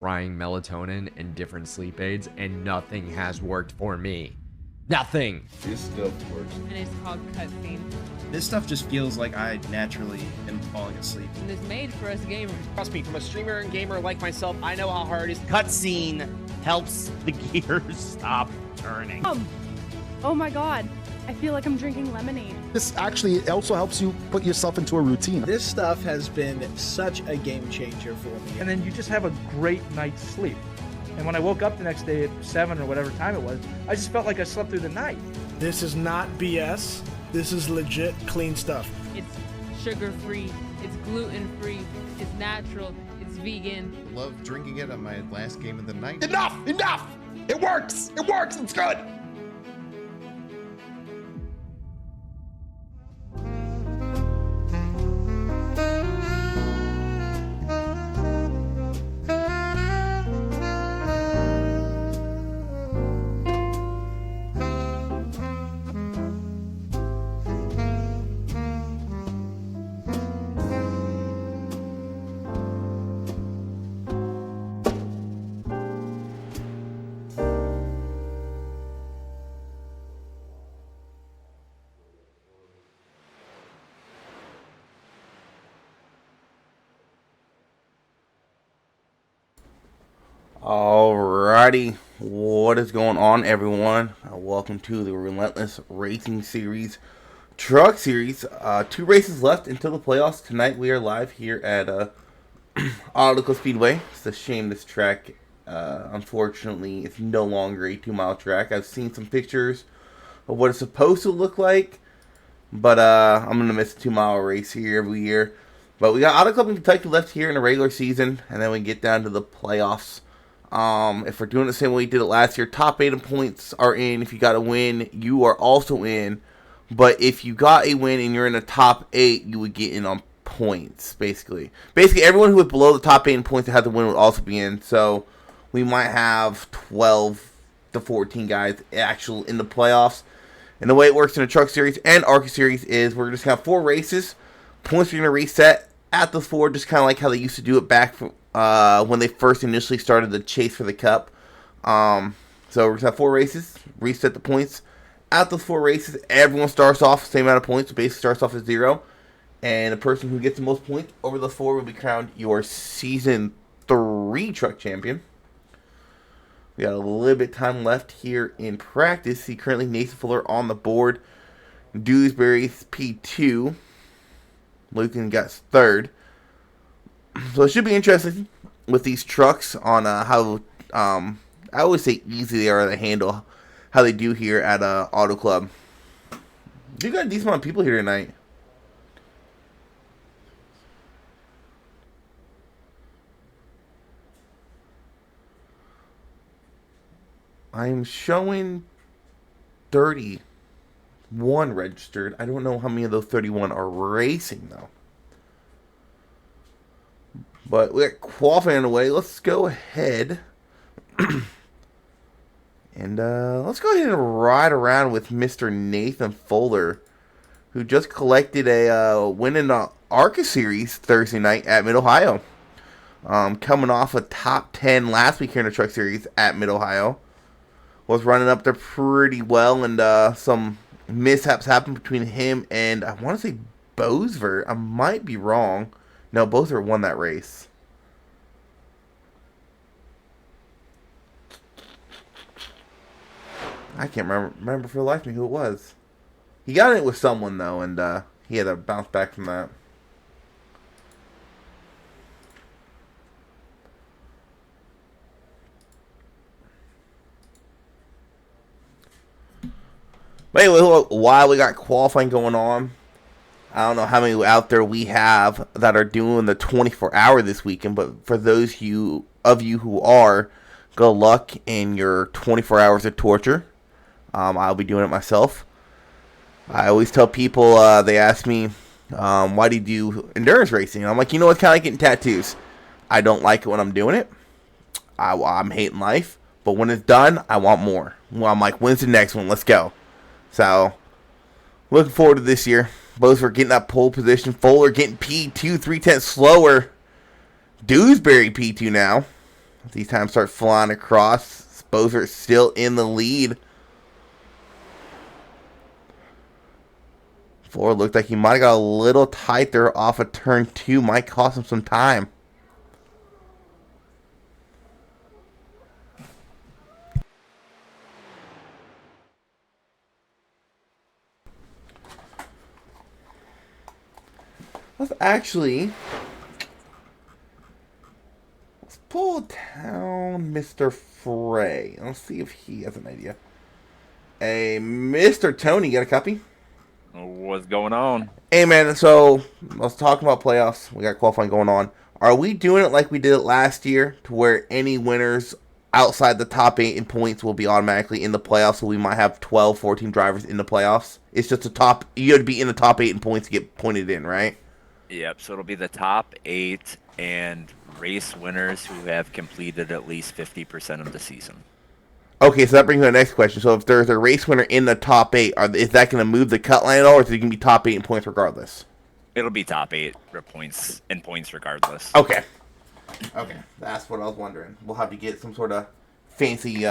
trying melatonin and different sleep aids, and nothing has worked for me. Nothing. This stuff works. And it's called cutscene. This stuff just feels like I naturally am falling asleep. And it's made for us gamers. Trust me, from a streamer and gamer like myself, I know how hard it is. Cutscene helps the gears stop turning. Oh my god, I feel like I'm drinking lemonade. This actually also helps you put yourself into a routine. This stuff has been such a game changer for me. And then you just have a great night's sleep. And when I woke up the next day at 7 or whatever time it was, I just felt like I slept through the night. This is not BS. This is legit clean stuff. It's sugar-free, it's gluten-free, it's natural, it's vegan. Love drinking it on my last game of the night. Enough! It works! It's good! Alrighty, what is going on, everyone? Welcome to the Relentless Racing Series Truck Series. 2 races left until the playoffs. Tonight we are live here at Auto Speedway. It's a shame this track, unfortunately, it's no longer a 2-mile track. I've seen some pictures of what it's supposed to look like, but I'm going to miss a 2-mile race here every year. But we got Auto Club in Kentucky left here in the regular season, and then we get down to the playoffs. If we're doing the same way we did it last year, top 8 points are in. If you got a win, you are also in. But if you got a win and you're in the top 8, you would get in on points, basically. Basically, everyone who was below the top 8 in points that had the win would also be in. So we might have 12 to 14 guys actual in the playoffs. And the way it works in the Truck Series and ARCA Series is we're just going to have 4 races. Points are going to reset at the 4, just kind of like how they used to do it back from when they first initially started the chase for the cup. So we're going to have 4 races, reset the points. At those 4 races, everyone starts off the same amount of points, so basically starts off at 0. And the person who gets the most points over the 4 will be crowned your Season 3 truck champion. We got a little bit of time left here in practice. See currently Nathan Fuller on the board. Dewsbury's P2. Lucan got 3rd. So it should be interesting with these trucks on how, I always say easy they are to handle, how they do here at Auto Club. You got a decent amount of people here tonight. I'm showing 31 registered. I don't know how many of those 31 are racing, though. But we got qualifying on the way. Let's go ahead. And let's go ahead and ride around with Mr. Nathan Fuller, who just collected a win in the ARCA Series Thursday night at Mid-Ohio. Coming off a top 10 last week here in the Truck Series at Mid-Ohio. Was running up there pretty well, and some mishaps happened between him and, I want to say, Bosver. I might be wrong. No, Bosver won that race. I can't remember for the life of me who it was. He got it with someone, though, and he had to bounce back from that. But anyway, while we got qualifying going on, I don't know how many out there we have that are doing the 24-hour this weekend, but for those of you who are, good luck in your 24 hours of torture. I'll be doing it myself. I always tell people, they ask me, why do you do endurance racing? And I'm like, you know, it's kind of like getting tattoos. I don't like it when I'm doing it. I'm hating life. But when it's done, I want more. Well, I'm like, when's the next one? Let's go. So, looking forward to this year. Both were getting that pole position. Fuller getting P2, 3/10 slower. Dewsbury P2 now. These times start flying across. Sposer still in the lead. Ford looked like he might have got a little tight there off of turn 2. Might cost him some time. Let's pull down Mr. Frey. Let's see if he has an idea. Hey, Mr. Tony, got a copy? What's going on? Hey, man, so let's talk about playoffs. We got qualifying going on. Are we doing it like we did it last year, to where any winners outside the top 8 in points will be automatically in the playoffs, so we might have 12, 14 drivers in the playoffs? It's just you have to be in the top 8 in points to get pointed in, right? Yep, so it'll be the top 8 and race winners who have completed at least 50% of the season. Okay, so that brings me to the next question. So if there's a race winner in the top 8, is that going to move the cut line at all, or is it going to be top 8 in points regardless? It'll be top 8 for points regardless. Okay, that's what I was wondering. We'll have to get some sort of fancy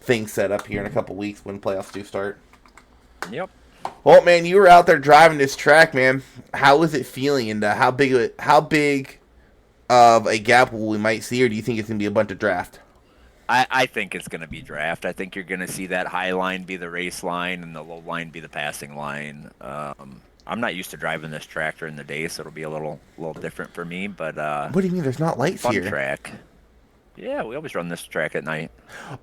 thing set up here in a couple weeks when playoffs do start. Yep. Well, man, you were out there driving this track, man. How was it feeling, and how big of a gap we might see, or do you think it's going to be a bunch of draft? I think it's going to be draft. I think you're going to see that high line be the race line and the low line be the passing line. I'm not used to driving this track during the day, so it'll be a little different for me. But what do you mean? There's not lights fun here. Track. Yeah, we always run this track at night.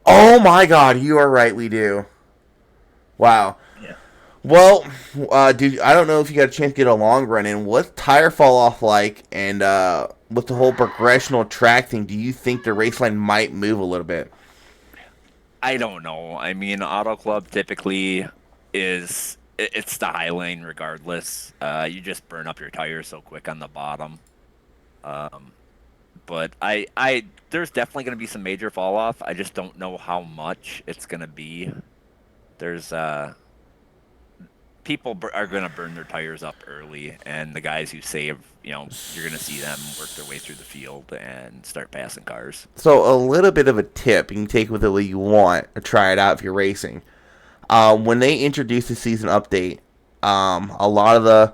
Oh my God, you are right. We do. Wow. Yeah. Well, dude, I don't know if you got a chance to get a long run in. What's tire fall off like, and with the whole progressional track thing, do you think the race line might move a little bit? I don't know. I mean, Auto Club typically it's the high lane regardless. You just burn up your tires so quick on the bottom. But there's definitely going to be some major fall off. I just don't know how much it's going to be. There's people are going to burn their tires up early, and the guys who save, you're going to see them work their way through the field and start passing cars. So a little bit of a tip, you can take with it what you want, or try it out if you're racing. When they introduced the season update, a lot of the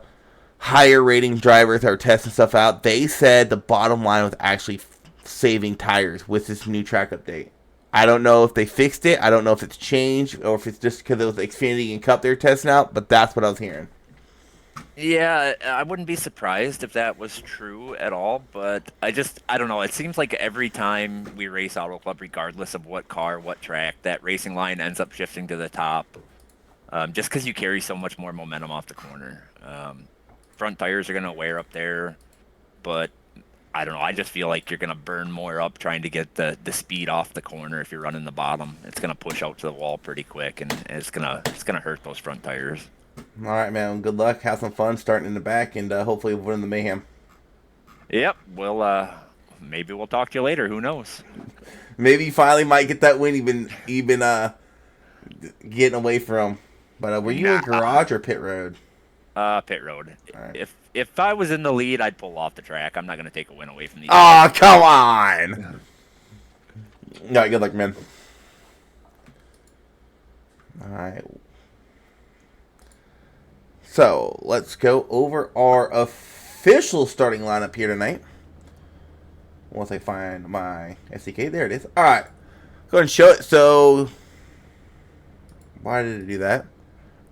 higher rating drivers that are testing stuff out, they said the bottom line was actually saving tires with this new track update. I don't know if they fixed it. I don't know if it's changed or if it's just because it was Xfinity and Cup they're testing out, but that's what I was hearing. Yeah, I wouldn't be surprised if that was true at all, but I don't know. It seems like every time we race Auto Club, regardless of what car, what track, that racing line ends up shifting to the top, just because you carry so much more momentum off the corner. Front tires are going to wear up there, but I don't know. I just feel like you're going to burn more up trying to get the speed off the corner if you're running the bottom. It's going to push out to the wall pretty quick, and it's gonna hurt those front tires. All right, man. Good luck. Have some fun starting in the back, and hopefully we'll win the mayhem. Yep. Well, maybe we'll talk to you later. Who knows? Maybe you finally might get that win you've been getting away from. But were you in garage or pit road? Pit road. Right. If I was in the lead, I'd pull off the track. I'm not going to take a win away from these. Oh, come on. All right, good luck, man. All right. So, let's go over our official starting lineup here tonight. Once I find my SDK, there it is. All right. Go ahead and show it. So, why did it do that?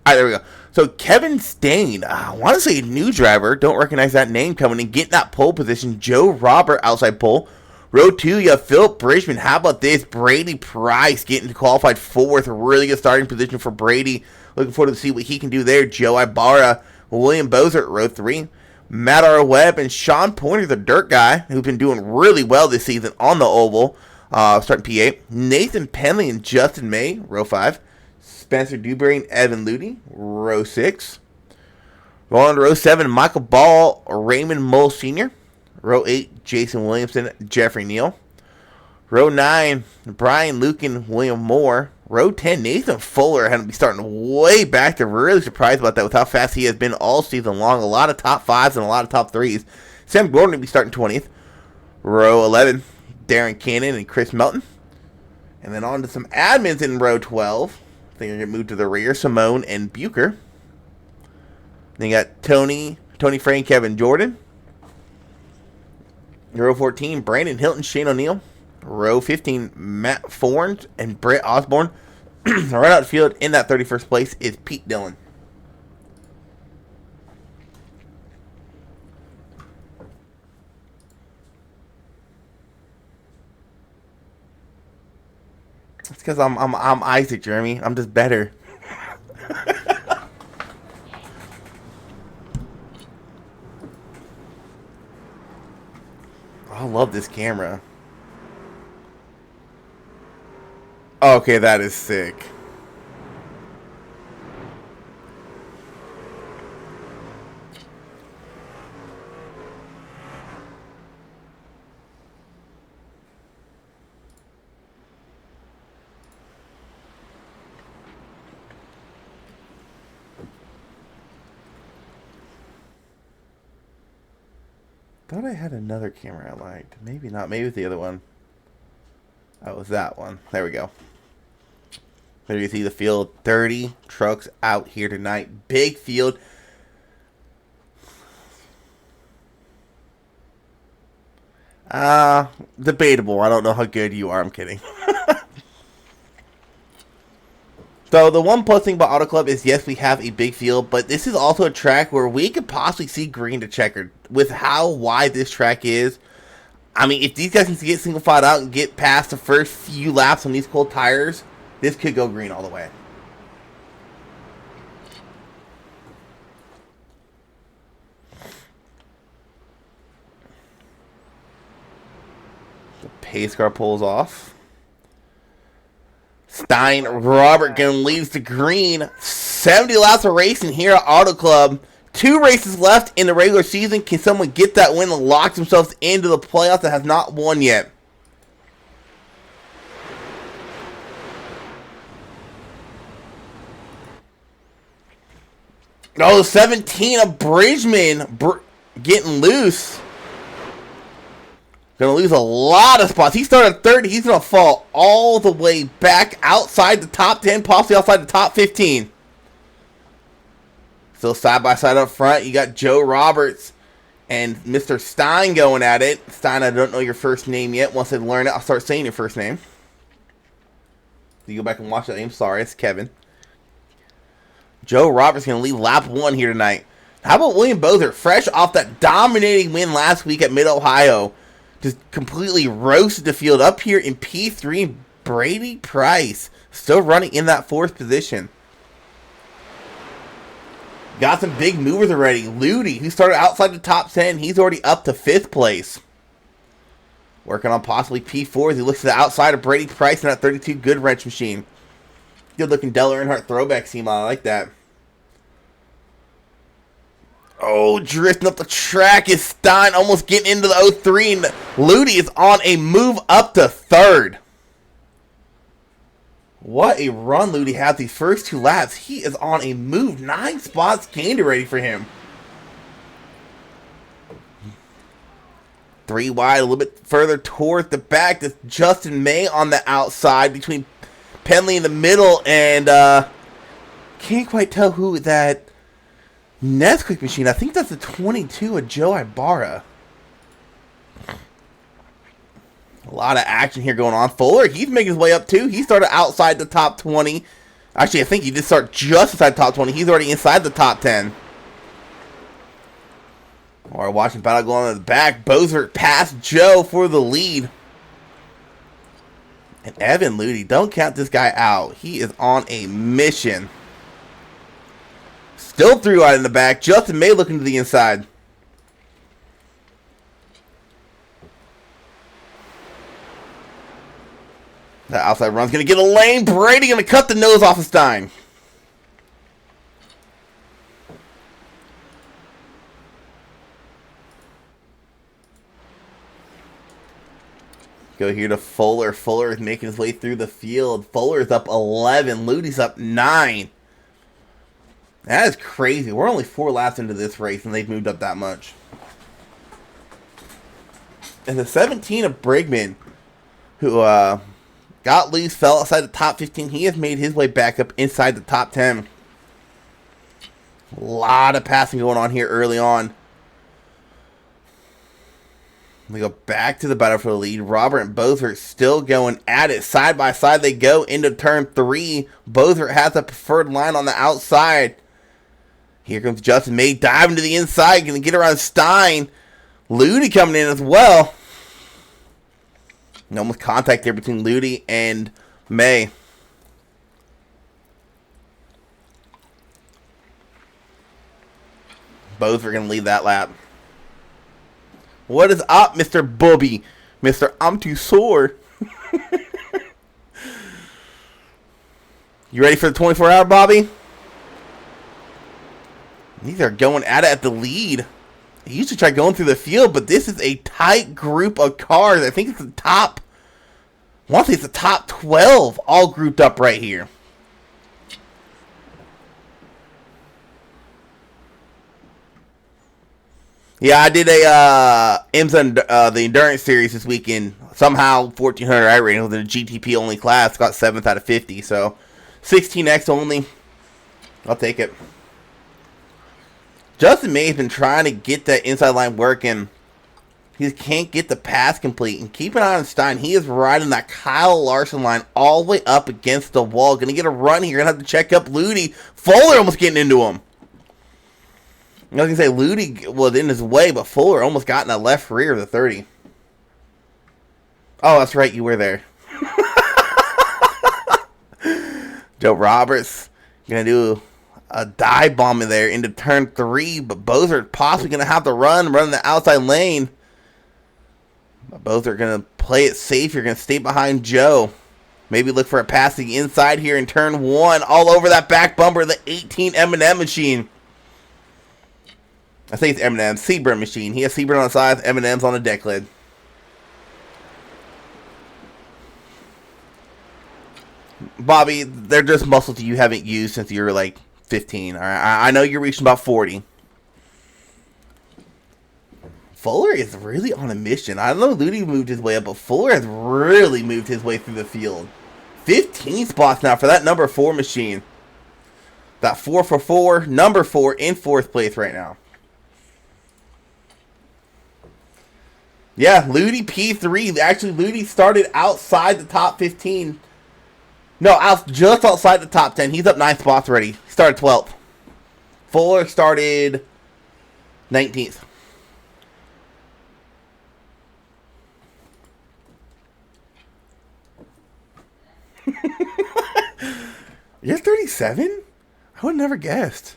All right, there we go. So, Kevin Stain, I want to say new driver. Don't recognize that name coming in. Getting that pole position. Joe Robert, outside pole. Row 2, you have Philip Bridgman. How about this? Brady Price getting qualified 4th. Really good starting position for Brady. Looking forward to see what he can do there. Joe Ibarra, William Bozer at row 3. Matt R. Webb and Sean Pointer, the dirt guy, who's been doing really well this season on the oval. Starting P8. Nathan Penley and Justin May, row 5. Spencer Dewberry and Evan Luty, row 6. Rolling to row 7, Michael Ball, Raymond Mole Sr. Row 8, Jason Williamson, Jeffrey Neal. Row 9, Brian Lucan, William Moore. Row 10, Nathan Fuller had to be starting way back. They're really surprised about that with how fast he has been all season long. A lot of top 5s and a lot of top 3s. Sam Gordon will be starting 20th. Row 11, Darren Cannon and Chris Melton. And then on to some admins in row 12. I think they're going to move to the rear. Simone and Bucher. Then you got Tony Frank, Kevin Jordan. Row 14, Brandon Hilton, Shane O'Neill. Row 15, Matt Forns and Brett Osborne. Right out the field in that 31st place is Pete Dillon. It's because I'm Isaac, Jeremy. I'm just better. I love this camera. Okay, that is sick. Thought I had another camera I liked. Maybe not. Maybe it's the other one. Oh, it was that one. There we go. There you see the field. 30 trucks out here tonight. Big field. Debatable. I don't know how good you are. I'm kidding. So the one plus thing about Auto Club is, yes, we have a big field, but this is also a track where we could possibly see green to checkered. With how wide this track is, I mean, if these guys can get single file out and get past the first few laps on these cold tires, this could go green all the way. The pace car pulls off. Stein Robert Gunn leaves the green. 70 laps of racing here at Auto Club. 2 races left in the regular season. Can someone get that win and lock themselves into the playoffs that has not won yet? Oh, 17 of Bridgman getting loose. Going to lose a lot of spots. He started third. He's going to fall all the way back outside the top 10, possibly outside the top 15. Still side by side up front. You got Joe Roberts and Mr. Stein going at it. Stein, I don't know your first name yet. Once I learn it, I'll start saying your first name. You go back and watch that name. Sorry, it's Kevin. Joe Roberts going to lead lap 1 here tonight. How about William Bozer? Fresh off that dominating win last week at Mid-Ohio. Just completely roasted the field up here in P3. Brady Price still running in that 4th position. Got some big movers already. Ludi, who started outside the top 10, he's already up to 5th place. Working on possibly P4 as he looks to the outside of Brady Price in that 32 Good Wrench machine. Good looking Dell Earnhardt throwback seam. I like that. Oh, drifting up the track is Stein, almost getting into the 03, and Ludi is on a move up to 3rd. What a run Ludi had these first 2 laps. He is on a move. 9 spots gained already for him. 3 wide, a little bit further towards the back. That's Justin May on the outside between Penley in the middle, and can't quite tell who that Nesquik machine. I think that's the 22 of Joe Ibarra. A lot of action here going on. Fuller, he's making his way up too. He started outside the top 20. Actually, I think he did start just inside the top 20. He's already inside the top 10. Or watching battle going on in the back. Bozer past Joe for the lead. And Evan Ludi, don't count this guy out. He is on a mission. Still 3 wide in the back. Justin May looking to the inside. The outside run's going to get a lane. Brady going to cut the nose off of Stein. Go here to Fuller. Fuller is making his way through the field. Fuller's up 11. Ludi's up 9. That is crazy. We're only 4 laps into this race, and they've moved up that much. And the 17 of Brigman who got loose, fell outside the top 15. He has made his way back up inside the top 10. A lot of passing going on here early on. We go back to the battle for the lead. Robert and Bozert still going at it. Side by side they go into turn 3. Bozert has a preferred line on the outside. Here comes Justin May diving to the inside. Going to get around Stein. Ludi coming in as well. And almost contact there between Ludi and May. Both are going to lead that lap. What is up, Mr. Bobby? Mr. I'm too sore. You ready for the 24-hour, Bobby? These are going at it at the lead. They usually try going through the field, but this is a tight group of cars. I think it's the top, I want to say it's the top 12 all grouped up right here. Yeah, I did a IMSA, the Endurance Series this weekend. Somehow, 1400 I rating was in a GTP only class. Got 7th out of 50, so 16X only. I'll take it. Justin May has been trying to get that inside line working. He just can't get the pass complete. And keep an eye on Stein. He is riding that Kyle Larson line all the way up against the wall. Going to get a run here. Going to have to check up Ludi. Fuller almost getting into him. I was going to say, Ludi was in his way, but Fuller almost got in the left rear of the 30. Oh, that's right, you were there. Joe Roberts going to do a dive bomb in there into turn 3, but Bozert possibly going to have to run the outside lane. But Bozert going to play it safe. You're going to stay behind Joe. Maybe look for a passing inside here in turn 1. All over that back bumper, the 18 M&M machine. I think it's M&M, Seaburn machine. He has Seaburn on the side, M&M's on the deck lid. Bobby, they're just muscles you haven't used since you were like 15. All right, I know you're reaching about 40. Fuller is really on a mission. I don't know if Ludi moved his way up, but Fuller has really moved his way through the field. 15 spots now for that number 4 machine. That 4 for 4, number 4 in 4th place right now. Yeah, Ludi P3. Actually, Ludi started outside the top 15. No, just outside the top 10. He's up 9 spots already. He started 12th. Fuller started 19th. You're 37? I would have never guessed.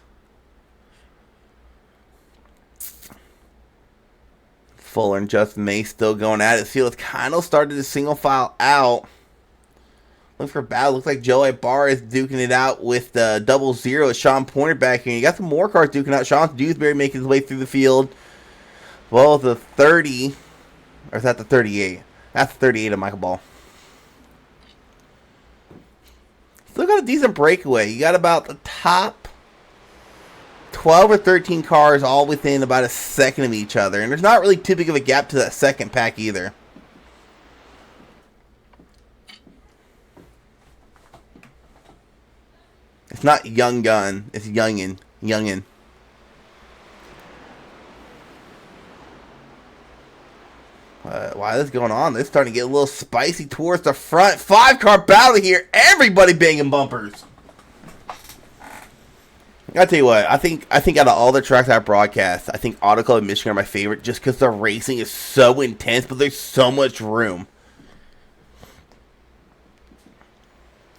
Fuller and Justin May still going at it. Field kind of started to single file out. Look for battle. Looks like Joey Barr is duking it out with the 00. Sean Pointer back here. You got some more cars duking out. Sean Dewsbury making his way through the field. Well, the 30. Or is that the 38? That's the 38 of Michael Ball. Still got a decent breakaway. You got about the top 12 or 13 cars all within about a second of each other. And there's not really too big of a gap to that second pack either. It's not Young Gun. It's Youngin. Youngin. Why this is going on? This is starting to get a little spicy towards the front. 5-car battle here. Everybody banging bumpers. I tell you what, I think out of all the tracks I broadcast, I think Auto Club and Michigan are my favorite just because the racing is so intense, but there's so much room.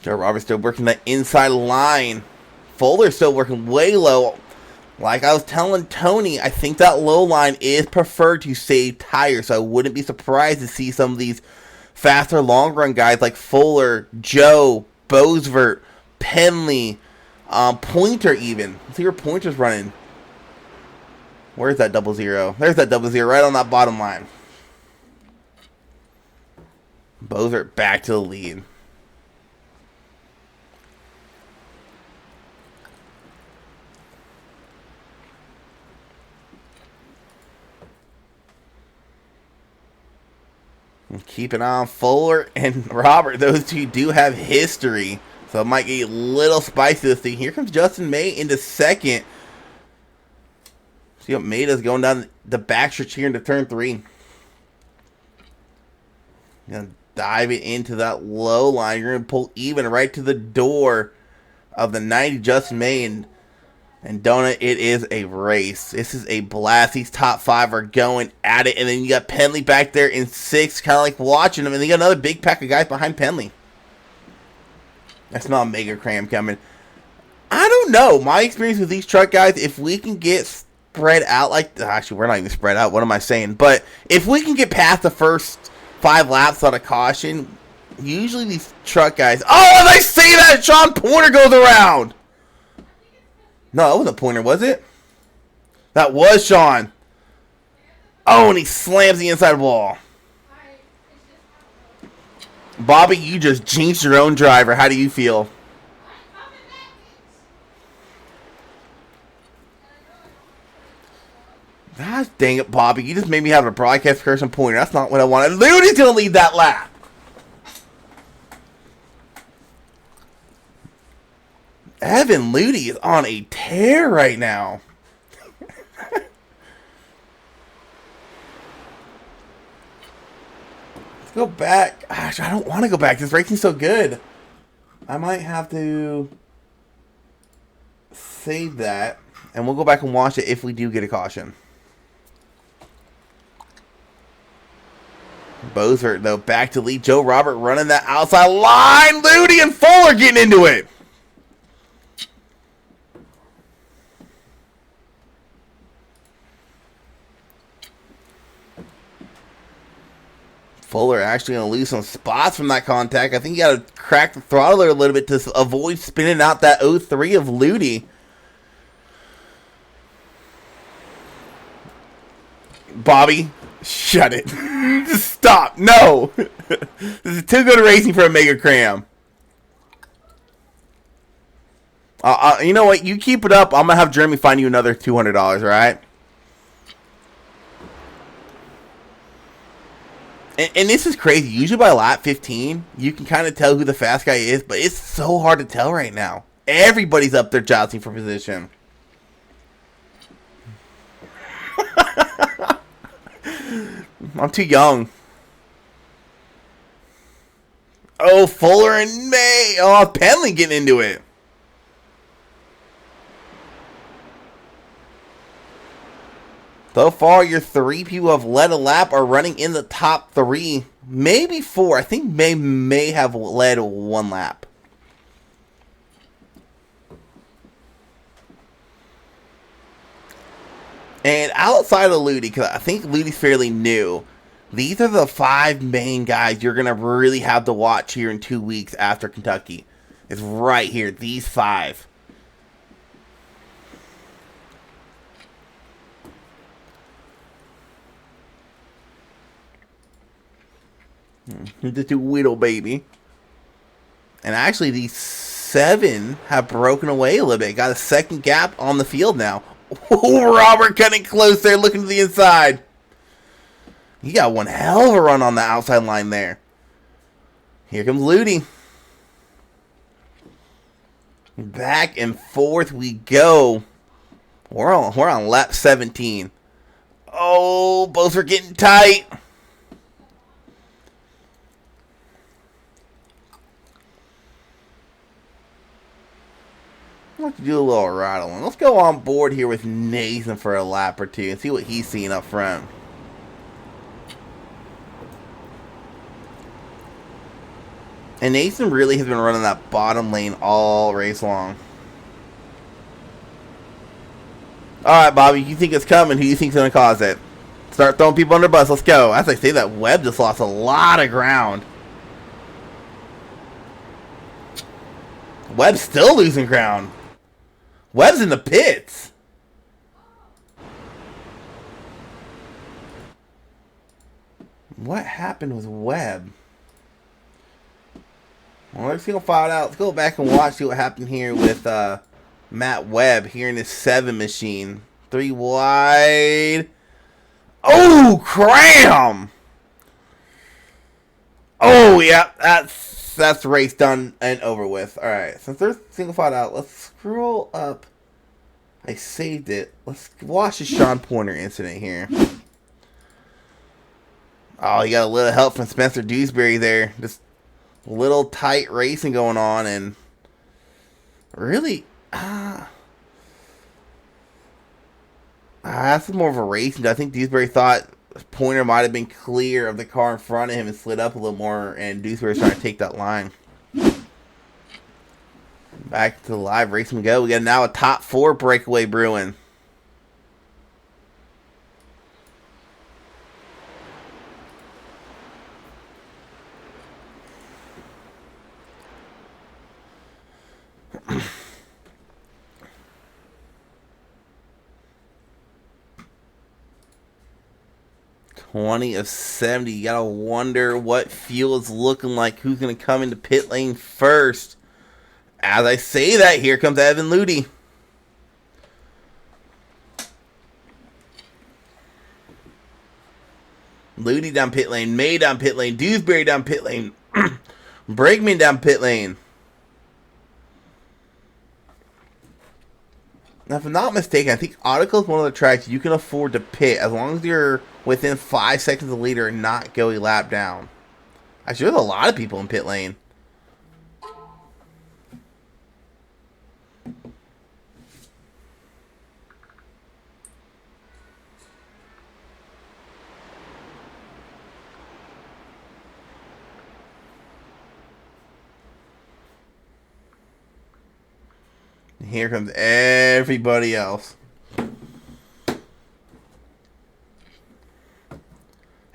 Joe Roberts still working that inside line. Fuller still working way low. Like I was telling Tony, I think that low line is preferred to save tires, so I wouldn't be surprised to see some of these faster long run guys like Fuller, Joe, Bosvert, Penley, Pointer even. Let's see where Pointer's running. Where's that 00? There's that 00 right on that bottom line. Bosvert back to the lead. Keep an eye on Fuller and Robert. Those two do have history, so it might get a little spicy this thing. Here comes Justin May into second. See what May does going down the backstretch here into turn 3. Gonna dive it into that low line. You're gonna pull even right to the door of the 90 Justin May, and Donut, it is a race. This is a blast. These top 5 are going at it. And then you got Penley back there in 6, kind of like watching them. And then you got another big pack of guys behind Penley. That's not a mega cram coming. I don't know. My experience with these truck guys, if we can get spread out like... Actually, we're not even spread out. What am I saying? But if we can get past the first 5 laps on a caution, usually these truck guys... Oh, and I say that! Sean Porter goes around! No, that wasn't Pointer, was it? That was Sean. Oh, and he slams the inside wall. Bobby, you just jinxed your own driver. How do you feel? Gosh dang it, Bobby. You just made me have a broadcast person Pointer. That's not what I wanted. Ludy's going to lead that lap. Evan Ludy is on a tear right now. Let's go back. Gosh, I don't want to go back. This racing's so good. I might have to save that, and we'll go back and watch it if we do get a caution. Bozert, though, back to lead. Joe Robert running that outside line. Ludy and Fuller getting into it. Fuller actually going to lose some spots from that contact. I think you got to crack the throttle a little bit to avoid spinning out that 03 of Ludy. Bobby, shut it. Just stop. No. This is too good racing for a mega cram. You know what? You keep it up. I'm going to have Jeremy find you another $200, all right? And this is crazy. Usually by lap 15, you can kind of tell who the fast guy is, but it's so hard to tell right now. Everybody's up there jousting for position. I'm too young. Oh, Fuller and May. Oh, Penley getting into it. So far, your 3 people have led a lap are running in the top 3. Maybe 4. I think may have led 1 lap. And outside of Ludy, because I think Ludy's fairly new, these are the 5 main guys you're going to really have to watch here in 2 weeks after Kentucky. It's right here, these 5. Just a whittle baby. And actually these 7 have broken away a little bit. Got a second gap on the field now. Oh, Robert cutting close there, looking to the inside. He got one hell of a run on the outside line there. Here comes Ludy. Back and forth we go. We're on lap 17. Oh, both are getting tight. Let's do a little rattling. Let's go on board here with Nathan for a lap or 2 and see what he's seeing up front. And Nathan really has been running that bottom lane all race long. Alright, Bobby, you think it's coming. Who do you think's going to cause it? Start throwing people under the bus. Let's go. As I say that, Webb just lost a lot of ground. Webb's still losing ground. Webb's in the pits. What happened with Webb? Well, let's go find out. Let's go back and watch, see what happened here with Matt Webb here in his 7 machine. 3 wide. Oh, cram! Oh, yeah, that's race done and over with. All right, since there's single file out, let's scroll up. I saved it. Let's watch the Sean Pointer incident here. Oh, you got a little help from Spencer Dewsbury there. Just a little tight racing going on, and really, that's more of a racing. I think Dewsbury thought Pointer might have been clear of the car in front of him and slid up a little more, and Dewsbury's trying to take that line. Back to the live racing go. We got now a top 4 breakaway brewing. $20 of 70. You gotta wonder what fuel is looking like. Who's gonna come into pit lane first? As I say that, here comes Evan Ludi. Ludi down pit lane. May down pit lane. Dewsbury down pit lane. Brakeman down pit lane. Now, if I'm not mistaken, I think Autico is one of the tracks you can afford to pit as long as you're within 5 seconds of the leader and not go a lap down. Actually, there's a lot of people in pit lane. Here comes everybody else.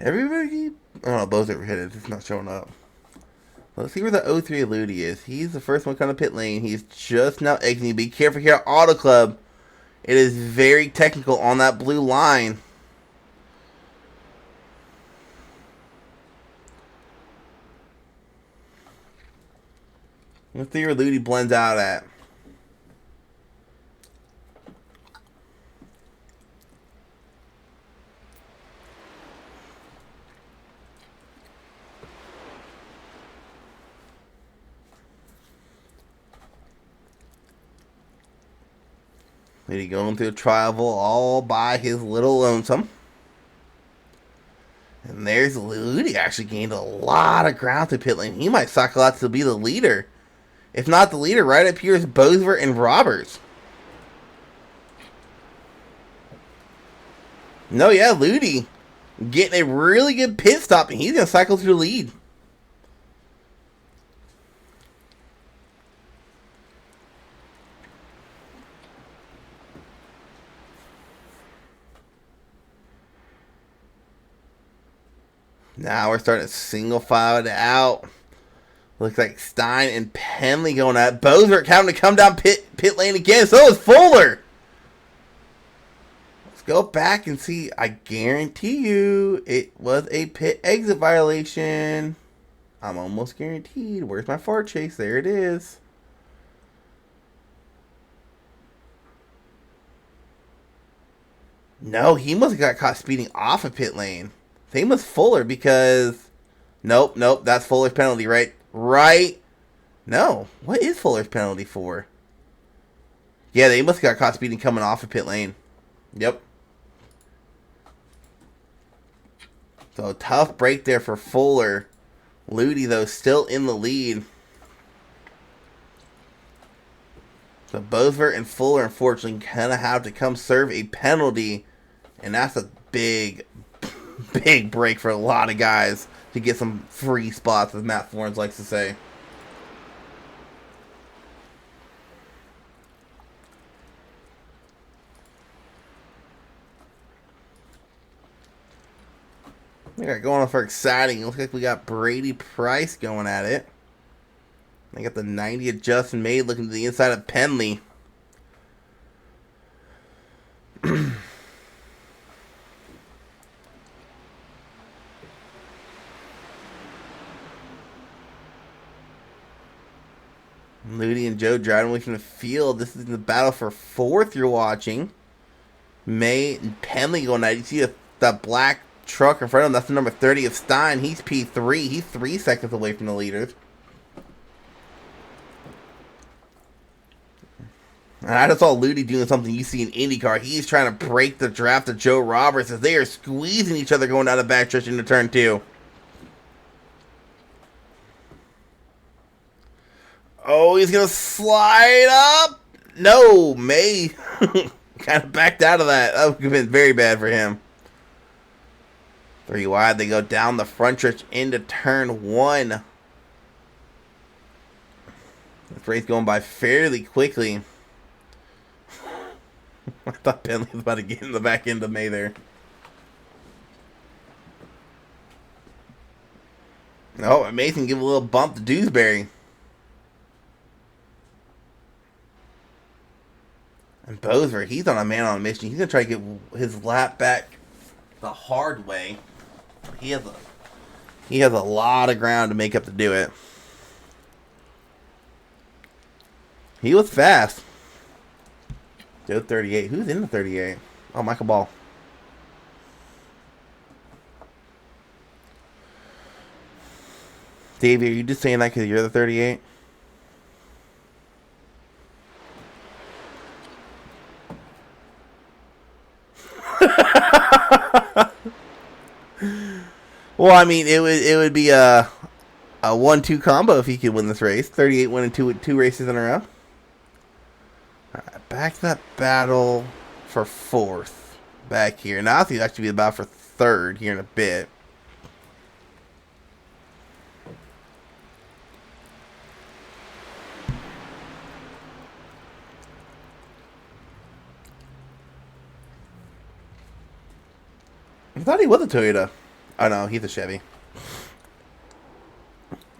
Everybody? Oh, both are hit it. It's not showing up. Let's see where the 03 Ludi is. He's the first one coming to pit lane. He's just now exiting. Be careful here at Auto Club. It is very technical on that blue line. Let's see where Ludi blends out at. Ludi going through a trial all by his little lonesome. And there's Ludi. Actually gained a lot of ground to pit lane. He might cycle out to be the leader. If not the leader, right up here is Bosworth and Roberts. No, yeah, Ludi getting a really good pit stop, and he's going to cycle to the lead. Now we're starting to single file it out. Looks like Stein and Penley going at it. Bosworth having to come down pit lane again. So is Fuller. Let's go back and see. I guarantee you it was a pit exit violation. I'm almost guaranteed. Where's my fart chase? There it is. No, he must have got caught speeding off of pit lane. Same with Fuller because... Nope, that's Fuller's penalty, right? Right? No. What is Fuller's penalty for? Yeah, they must have got caught speeding coming off of pit lane. Yep. So, tough break there for Fuller. Ludi, though, still in the lead. So, Bosworth and Fuller, unfortunately, kind of have to come serve a penalty. And that's a big break for a lot of guys to get some free spots, as Matt Florence likes to say. We got going on for exciting. It looks like we got Brady Price going at it. They got the 90 of Justin May looking to the inside of Penley. Ludi and Joe driving away from the field. This is the battle for fourth you're watching. May and Penley going at it. You see the black truck in front of him. That's the number 30 of Stein. He's P3. He's 3 seconds away from the leaders. And I just saw Ludi doing something you see in IndyCar. He's trying to break the draft of Joe Roberts as they are squeezing each other going down the backstretch into turn 2. Oh, he's going to slide up. No, May kind of backed out of that. That would have been very bad for him. 3 wide. They go down the front stretch into turn 1. This race going by fairly quickly. I thought Bentley was about to get in the back end of May there. Oh, Mason give a little bump to Dewsbury. And Bozer, he's on a mission. He's going to try to get his lap back the hard way. He has a lot of ground to make up to do it. He was fast. Go 38. Who's in the 38? Oh, Michael Ball. Davey, are you just saying that because you're the 38? Well, I mean, it would be a 1-2 combo if he could win this race. 38 winning two races in a row. Alright, back to that battle for 4th back here. Now I think it'll actually be about for 3rd here in a bit. I thought he was a Toyota. Oh no, he's a Chevy.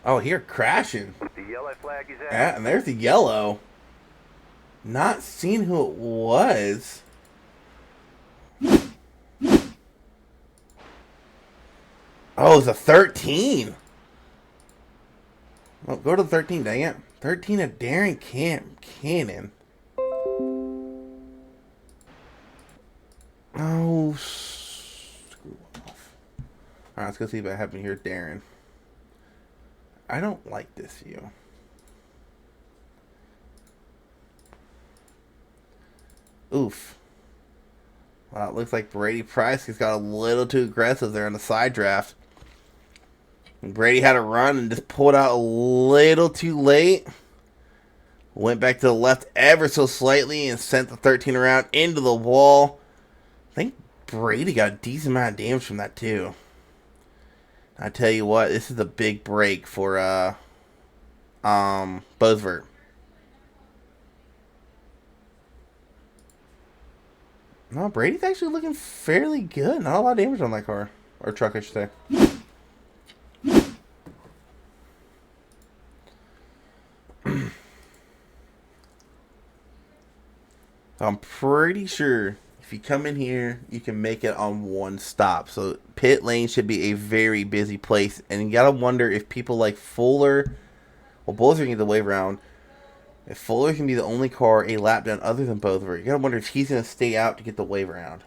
Oh, here crashing. The yellow flag is out. Yeah, and there's the yellow. Not seeing who it was. Oh, it's a 13. Well, go to 13, dang it. 13 of Darren Cannon. Oh, screw off. Alright, let's go see what happened here, Darren. I don't like this view. Oof. Wow, it looks like Brady Price has got a little too aggressive there in the side draft. Brady had a run and just pulled out a little too late. Went back to the left ever so slightly and sent the 13 around into the wall. I think Brady got a decent amount of damage from that too. I tell you what, this is a big break for Bosworth. No, Brady's actually looking fairly good. Not a lot of damage on that car. Or truck, I should say. I'm pretty sure if you come in here, you can make it on one stop. So pit lane should be a very busy place. And you got to wonder if people like Fuller, well, both are going to get the wave around. If Fuller can be the only car a lap down other than Bosworth, you got to wonder if he's going to stay out to get the wave around.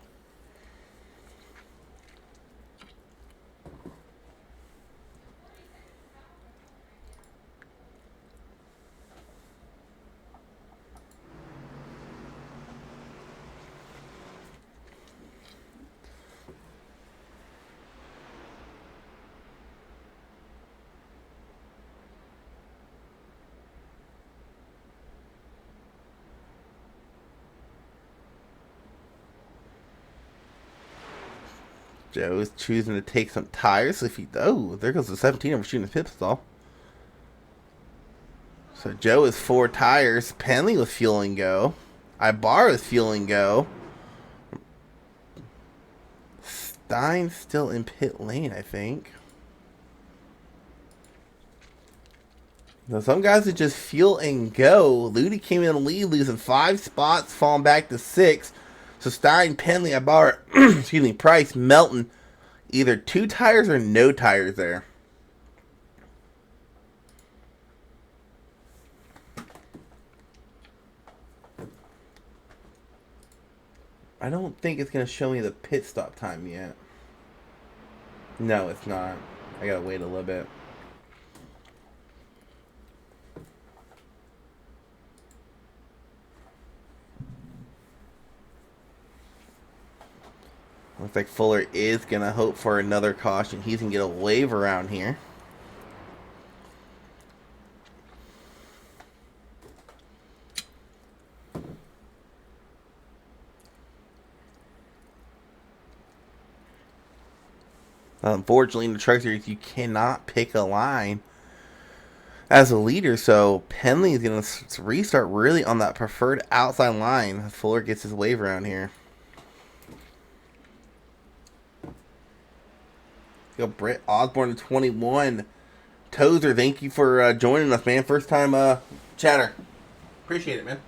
Joe is choosing to take some tires. If he, oh, there goes the 17. I'm shooting his pit stall. So Joe is 4 tires. Penley with fuel and go. Ibarra with fuel and go. Stein's still in pit lane, I think. Now some guys would just fuel and go. Ludi came in the lead, losing 5 spots, falling back to 6. So Stein, Penley, Ibarra, excuse me, Price, Melton, either 2 tires or no tires there. I don't think it's going to show me the pit stop time yet. No, it's not. I gotta wait a little bit. Looks like Fuller is gonna hope for another caution. He's gonna get a wave around here. Unfortunately, in the Truck Series, you cannot pick a line as a leader, so Penley is going to restart really on that preferred outside line. Fuller gets his wave around here. Yo, Britt Osborne, 21. Tozer, thank you for joining us, man. First time chatter. Appreciate it, man.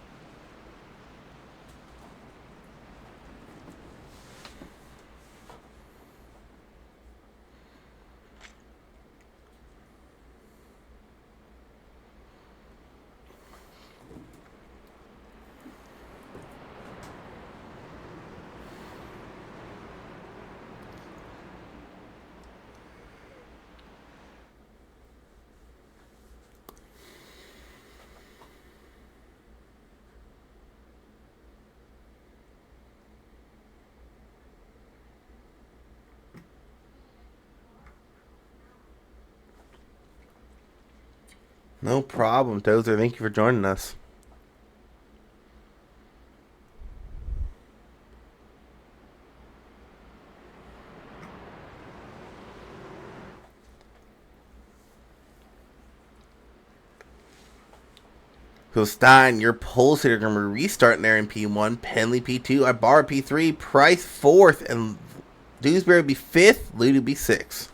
No problem, Tozer. Thank you for joining us. So Stein, your pole sitter going to be restarting there in P1. Penley P2, Ibarra P3, Price 4th, and Dewsbury will be 5th, Ludi will be 6th.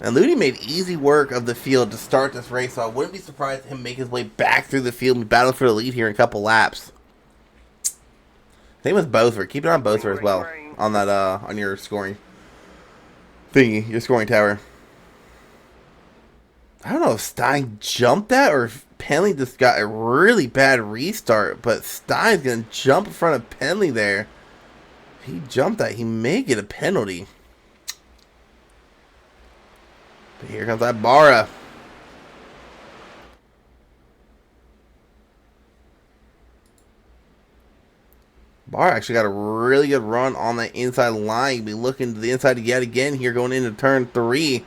And Ludi made easy work of the field to start this race, so I wouldn't be surprised him make his way back through the field and battle for the lead here in a couple laps. Same with Bothra. Keep it on Bothra as well on that on your scoring thingy, your scoring tower. I don't know if Stein jumped that or if Penley just got a really bad restart, but Stein's gonna jump in front of Penley there. If he jumped that, he may get a penalty. But here comes Ibarra. Ibarra actually got a really good run on the inside line. He'll be looking to the inside yet again here going into turn 3.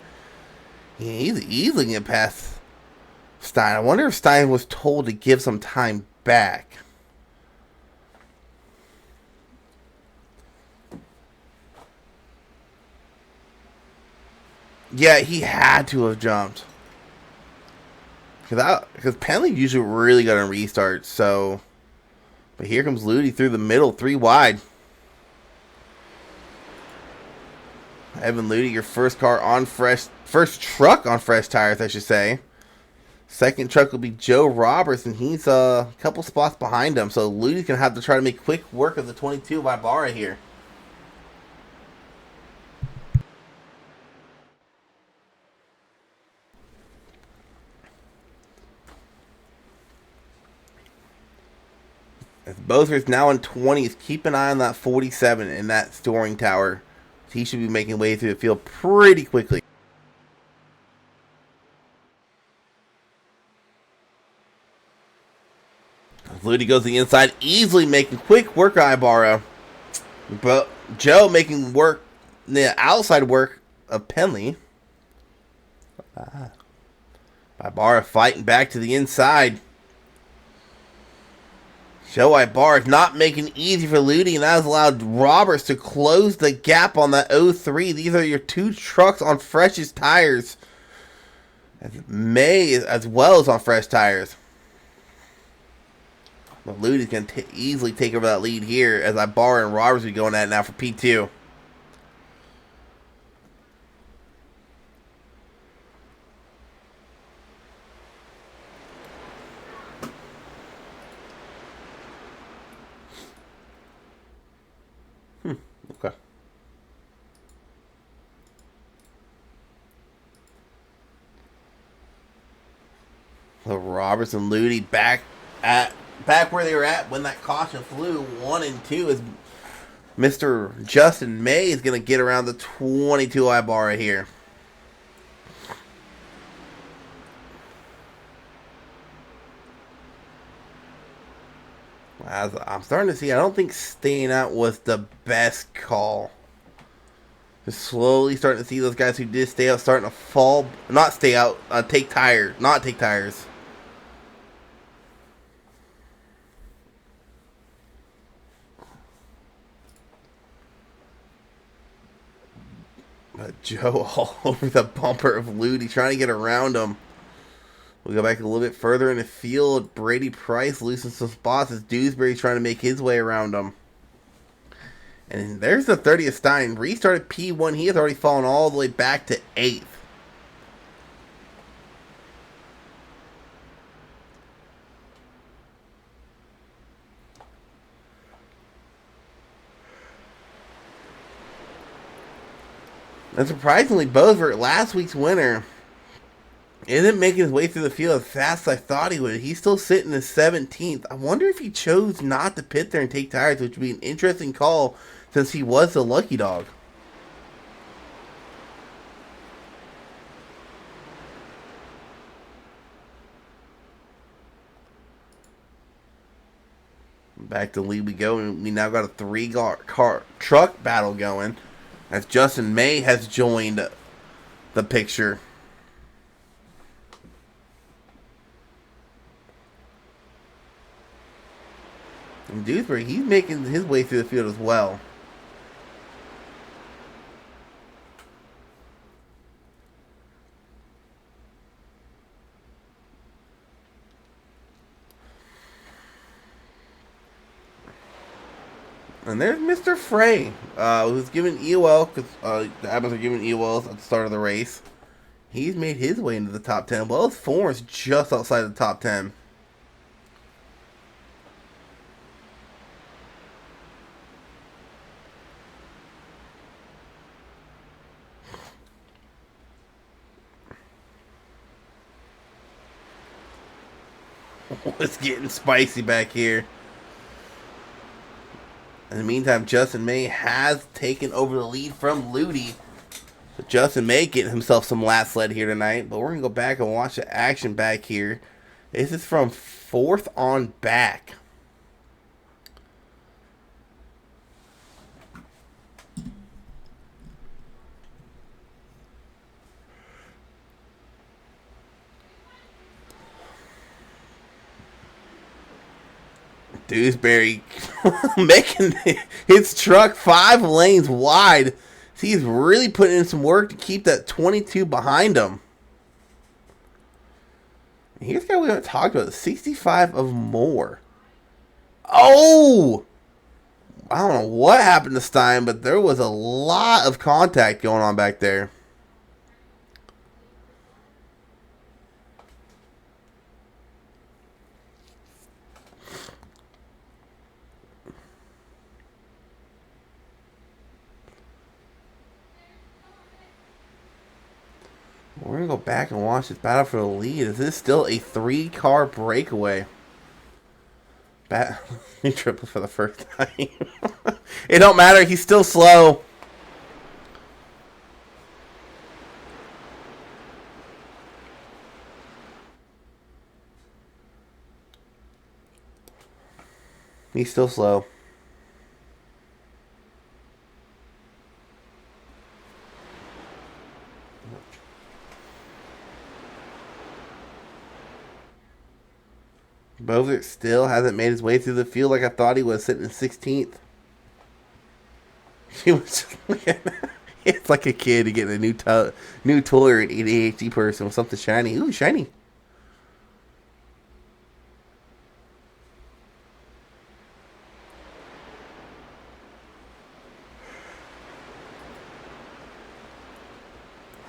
He's easily going to get past Stein. I wonder if Stein was told to give some time back. Yeah, he had to have jumped. Because Penley usually really got a restart, so... But here comes Ludi through the middle, 3 wide. Evan Ludi, your first truck on fresh tires, I should say. Second truck will be Joe Roberts, and he's a couple spots behind him. So Ludi's going to have to try to make quick work of the 22 by Ibarra here. As Bothra's now in 20s, keep an eye on that 47 in that storing tower. He should be making way through the field pretty quickly. Ludi goes to the inside, easily making quick work of Ibarra. But Joe making work, the outside work of Penley. Ibarra fighting back to the inside. Joe Ibarra is not making it easy for Ludi, and that has allowed Roberts to close the gap on that 03. These are your 2 trucks on freshest tires. As well as on fresh tires. But Ludi's going to easily take over that lead here as Ibarra and Roberts will be going at it now for P2. Okay. So Roberts and Ludi back where they were at when that caution flew. 1 and 2 as Mr. Justin May is going to get around the 22i bar right here. As I'm starting to see, I don't think staying out was the best call. Just slowly starting to see those guys who did stay out starting to fall. Not stay out, take tires. Not take tires. But Joe all over the bumper of Ludi trying to get around him. We'll go back a little bit further in the field. Brady Price loosens some spots as Dewsbury's trying to make his way around him. And there's the 30th Stein. Restarted P1. He has already fallen all the way back to 8th. And surprisingly, Bosworth, last week's winner, isn't making his way through the field as fast as I thought he would. He's still sitting in 17th. I wonder if he chose not to pit there and take tires, which would be an interesting call since he was the lucky dog. Back to lead we go, and we now got a 3-car truck battle going as Justin May has joined the picture. And Dewsbury, he's making his way through the field as well. And there's Mr. Frey, who's given EOL, because the Admirals are giving EOLs at the start of the race. He's made his way into the top 10. Well, his form is just outside the top 10. It's getting spicy back here. In the meantime, Justin May has taken over the lead from Ludi. So Justin May getting himself some last lead here tonight. But we're going to go back and watch the action back here. This is from 4th on back. Dewsbury making his truck 5 lanes wide. He's really putting in some work to keep that 22 behind him. Here's the guy we haven't talked about, 65 of more. Oh! I don't know what happened this time, but there was a lot of contact going on back there. We're going to go back and watch this battle for the lead. Is this still a 3-car breakaway? Triple for the first time. It don't matter. He's still slow. He's still slow. Bovert still hasn't made his way through the field like I thought he was, sitting in 16th. He was just it's like a kid getting a new toy or an ADHD person with something shiny. Ooh, shiny.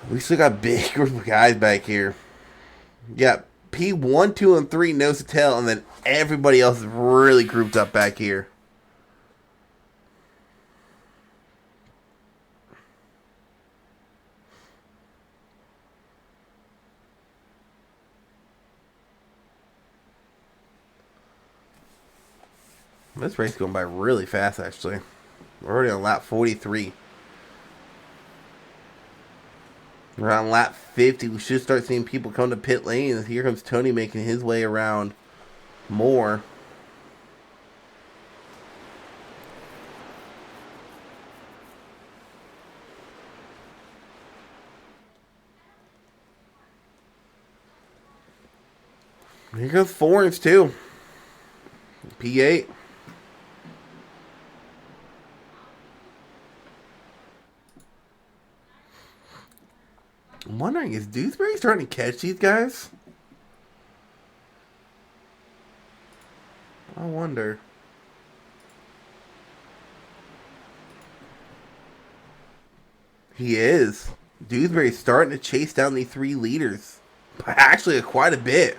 We still got a big group of guys back here. Yeah. P1, 2, and 3 nose to tail, and then everybody else is really grouped up back here. This race is going by really fast, actually. We're already on lap 43. We're on lap 50. We should start seeing people come to pit lane. Here comes Tony making his way around more. Here goes Forens too. P8. I'm wondering, is Dewsbury starting to catch these guys? I wonder. He is. Dewsbury's starting to chase down the 3 leaders. Actually, quite a bit.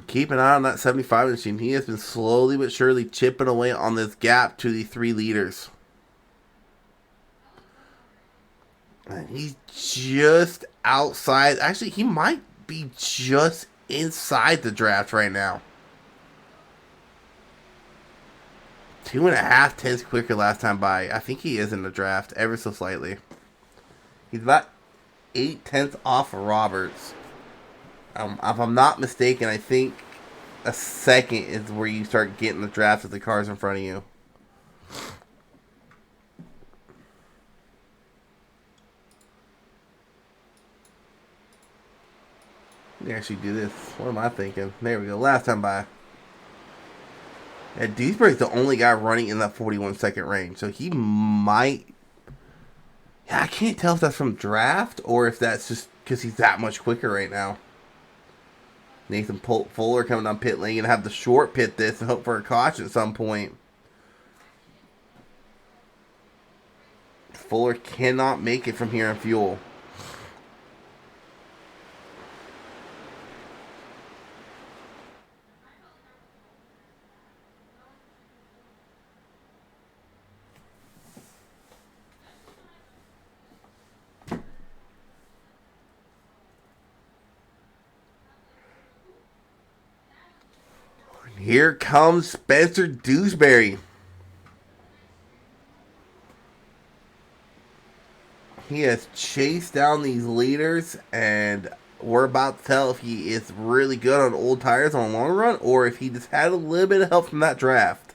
Keep an eye on that 75 machine. He has been slowly but surely chipping away on this gap to the 3 leaders. And he's just outside. Actually, he might be just inside the draft right now. 2.5 tenths quicker last time by. I think he is in the draft ever so slightly. He's about 8 tenths off of Roberts. If I'm not mistaken, I think a second is where you start getting the draft with the cars in front of you. Let me actually do this. What am I thinking? There we go. Last time by. And Dewsbury's the only guy running in that 41-second range. So he might... Yeah, I can't tell if that's from draft or if that's just because he's that much quicker right now. Nathan Fuller coming down pit lane and have the short pit this and hope for a caution at some point. Fuller cannot make it from here on fuel. Here comes Spencer Dewsbury. He has chased down these leaders, and we're about to tell if he is really good on old tires on a long run or if he just had a little bit of help from that draft.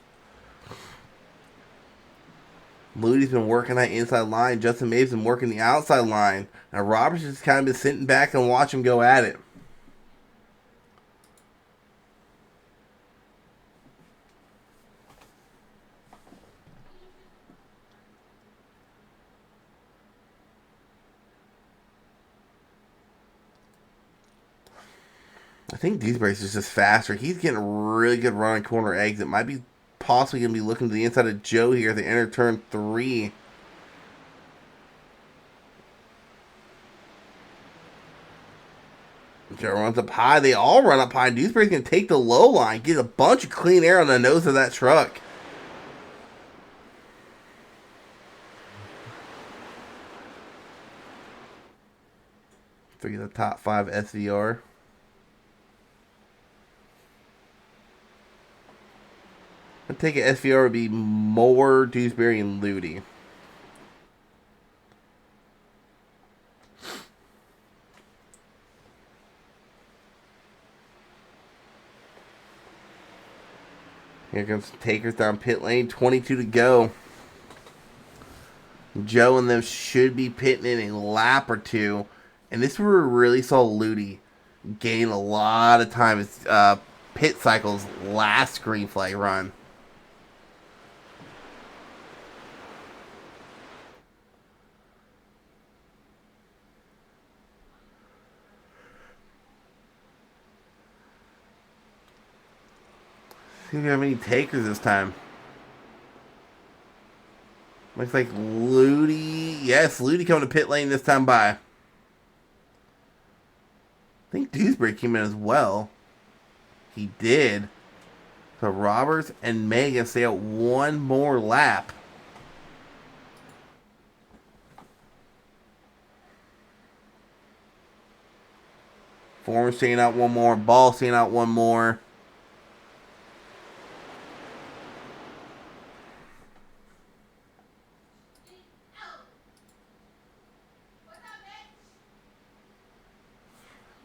Moody's been working that inside line. Justin May's been working the outside line. Now Roberts just kind of been sitting back and watch him go at it. I think Dewsbury's is just faster. He's getting a really good run on corner exit. Might be possibly going to be looking to the inside of Joe here at the end of turn 3. Joe runs up high. They all run up high. Dewsbury's going to take the low line. Get a bunch of clean air on the nose of that truck. Figure the top 5 SVR. I take it SVR would be Moore, Dewsbury, and Ludi. Here comes Takers down pit lane. 22 to go. Joe and them should be pitting in a lap or two. And this is where we really saw Ludi gain a lot of time. It's pit cycle's last green flag run. See if we have any takers this time. Looks like Ludi. Yes, Ludi coming to pit lane this time by. I think Dewsbury came in as well. He did. So Roberts and Megan stay out one more lap. Form staying out one more. Ball staying out one more.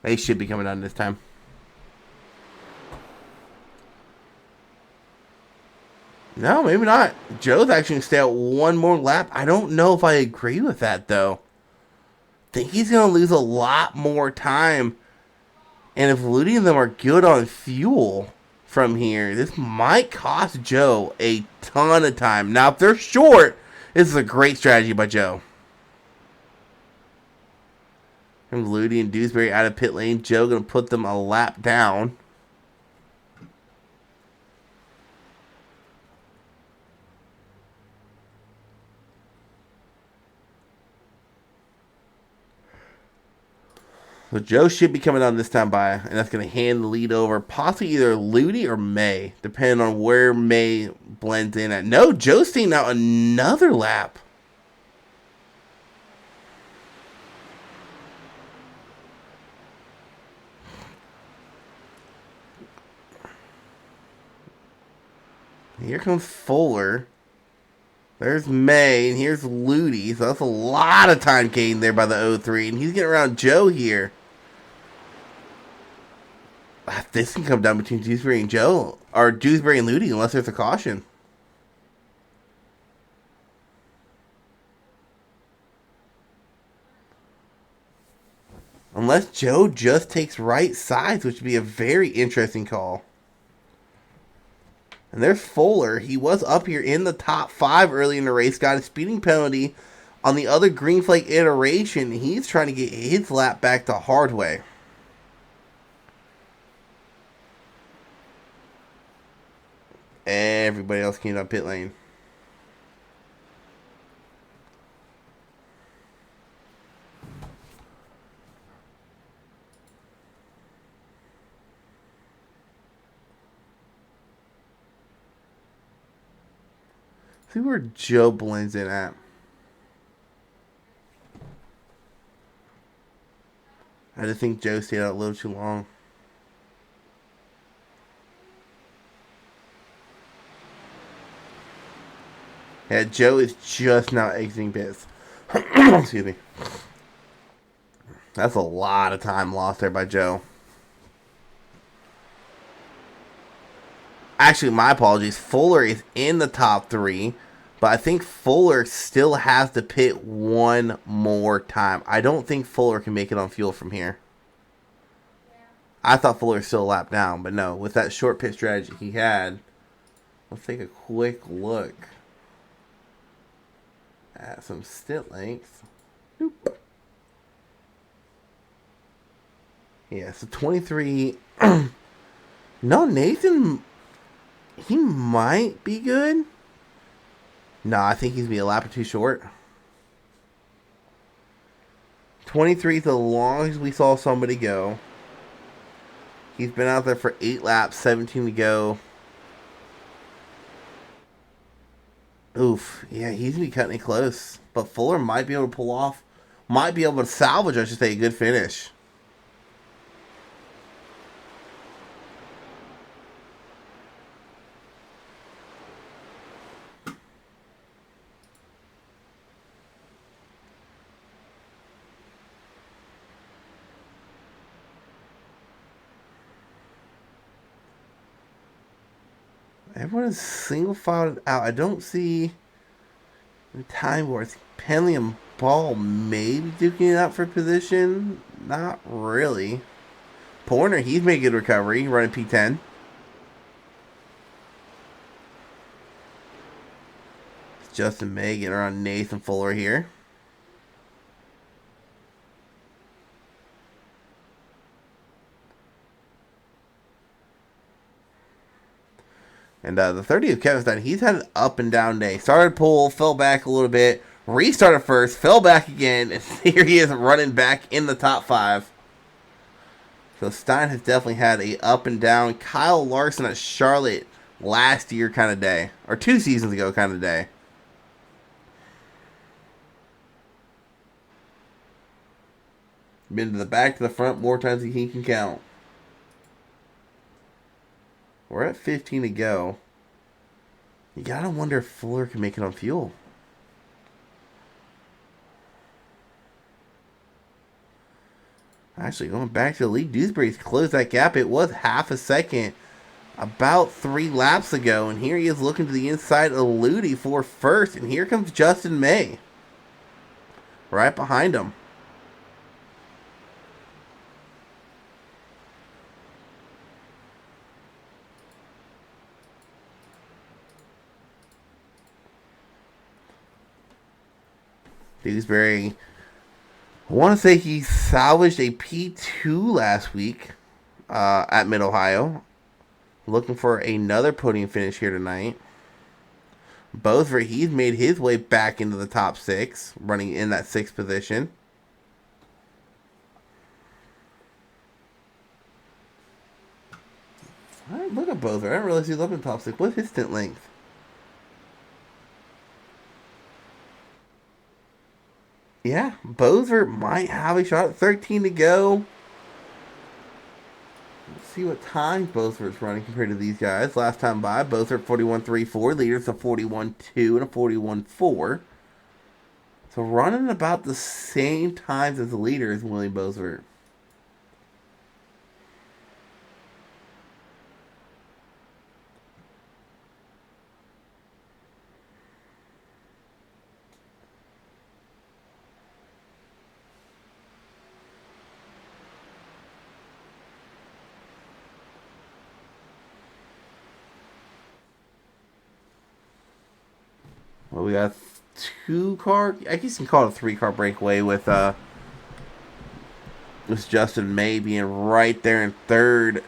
They should be coming down this time. No, maybe not. Joe's actually going to stay out one more lap. I don't know if I agree with that, though. I think he's going to lose a lot more time. And if Ludi and them are good on fuel from here, this might cost Joe a ton of time. Now, if they're short, this is a great strategy by Joe. And Ludi and Dewsbury out of pit lane. Joe going to put them a lap down. So Joe should be coming on this time by, and that's going to hand the lead over possibly either Ludi or May, depending on where May blends in at. No, Joe's staying out another lap. Here comes Fuller. There's May, and here's Ludi. So that's a lot of time gained there by the 03, and he's getting around Joe here. This can come down between Dewsbury and Joe, or Dewsbury and Ludi, unless there's a caution. Unless Joe just takes right sides, which would be a very interesting call. And there's Fuller. He was up here in the top 5 early in the race. Got a speeding penalty on the other green flag iteration. He's trying to get his lap back the hard way. Everybody else came up pit lane. See where Joe blends in at. I just think Joe stayed out a little too long. Yeah, Joe is just now exiting pits. Excuse me. That's a lot of time lost there by Joe. Actually, my apologies. Fuller is in the top 3, but I think Fuller still has to pit one more time. I don't think Fuller can make it on fuel from here. I thought Fuller was still a lap down, but no. With that short pit strategy he had, let's take a quick look at some stint length. Nope. Yeah, so 23. No, Nathan, he might be good. No, I think he's going to be a lap or two short. 23 is the longest we saw somebody go. He's been out there for 8 laps, 17 to go. Oof. Yeah, he's going to be cutting it close. But Fuller might be able to pull off, might be able to salvage, I should say, a good finish. Everyone is single filed out. I don't see the time wars. Penley and Ball maybe duking it out for position. Not really. Porter, he's made good recovery, running P10. Justin May getting around Nathan Fuller here. And the 30 of Kevin's done. He's had an up and down day. Started pull, fell back a little bit, restarted first, fell back again, and here he is running back in the top 5. So Stein has definitely had a up and down Kyle Larson at Charlotte last year kind of day. Or 2 seasons ago kind of day. Been to the back, to the front more times than he can count. We're at 15 to go. You gotta wonder if Fuller can make it on fuel. Actually, going back to the lead, Dewsbury's closed that gap. It was half a second about 3 laps ago. And here he is looking to the inside of Ludi for first. And here comes Justin May. Right behind him. Dewsbury, I want to say he salvaged a P2 last week at Mid-Ohio. Looking for another podium finish here tonight. Bosworth, he's made his way back into the top 6, running in that 6th position. All right, look at Bosworth. I didn't realize he was up in the top 6. What's his stint length? Yeah, Bosworth might have a shot at 13 to go. Let's see what time Bosworth's running compared to these guys. Last time by, Bosworth 41.34. Leaders a 41.2 and a 41.4. So running about the same times as the leader is Willie Bosworth. Well, we got 2-car, I guess you can call it a 3-car breakaway with Justin May being right there in 3rd.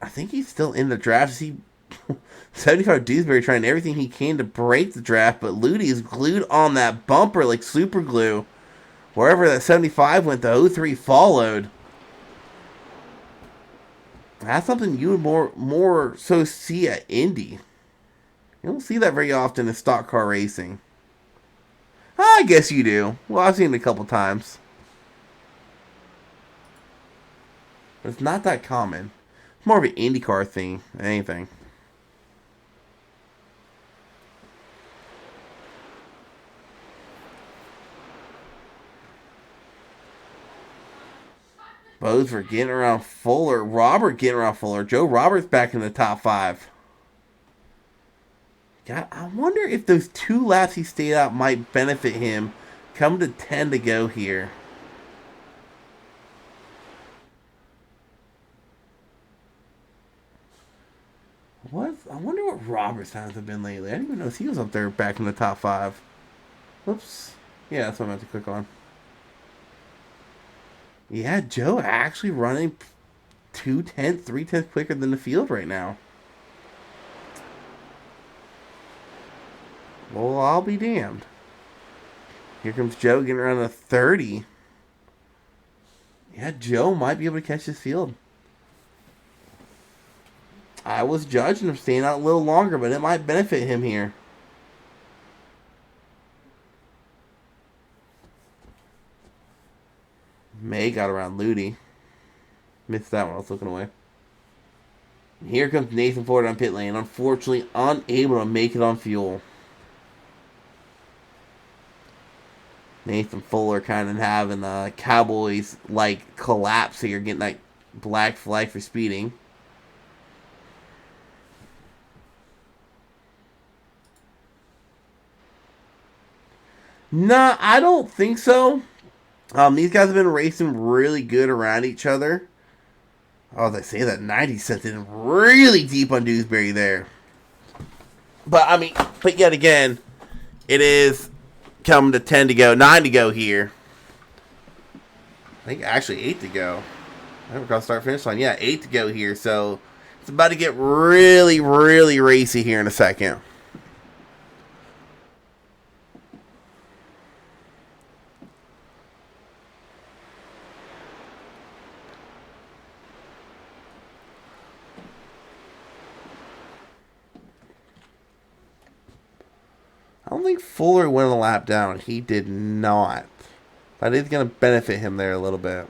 I think he's still in the draft. See, 75 Dewsbury trying everything he can to break the draft, but Ludi is glued on that bumper like super glue. Wherever that 75 went, the 03 followed. That's something you would more so see at Indy. You don't see that very often in stock car racing. I guess you do. Well, I've seen it a couple times. But it's not that common. It's more of an IndyCar thing than anything. Bosworth getting around Fuller. Robert getting around Fuller. Joe Roberts back in the top 5. God, I wonder if those 2 laps he stayed out might benefit him. Come to 10 to go here. I wonder what Robert's times have been lately. I didn't even notice he was up there back in the top 5. Whoops. Yeah, that's what I meant to click on. Yeah, Joe actually running 2/10, 3/10 quicker than the field right now. Well, I'll be damned. Here comes Joe getting around a 30. Yeah, Joe might be able to catch this field. I was judging him staying out a little longer, but it might benefit him here. May got around Ludi. Missed that one. I was looking away. Here comes Nathan Ford on pit lane. Unfortunately, unable to make it on fuel. Nathan Fuller kind of having a Cowboys-like collapse here, getting that black flag for speeding. Nah, I don't think so. These guys have been racing really good around each other. Oh, they say that 90 sent in really deep on Dewsbury there. But yet again, it is coming to 10 to go, 9 to go here. I think actually 8 to go. I haven't got start finish line. Yeah, 8 to go here. So it's about to get really, really racy here in a second. I don't think Fuller went a lap down. He did not. That is going to benefit him there a little bit.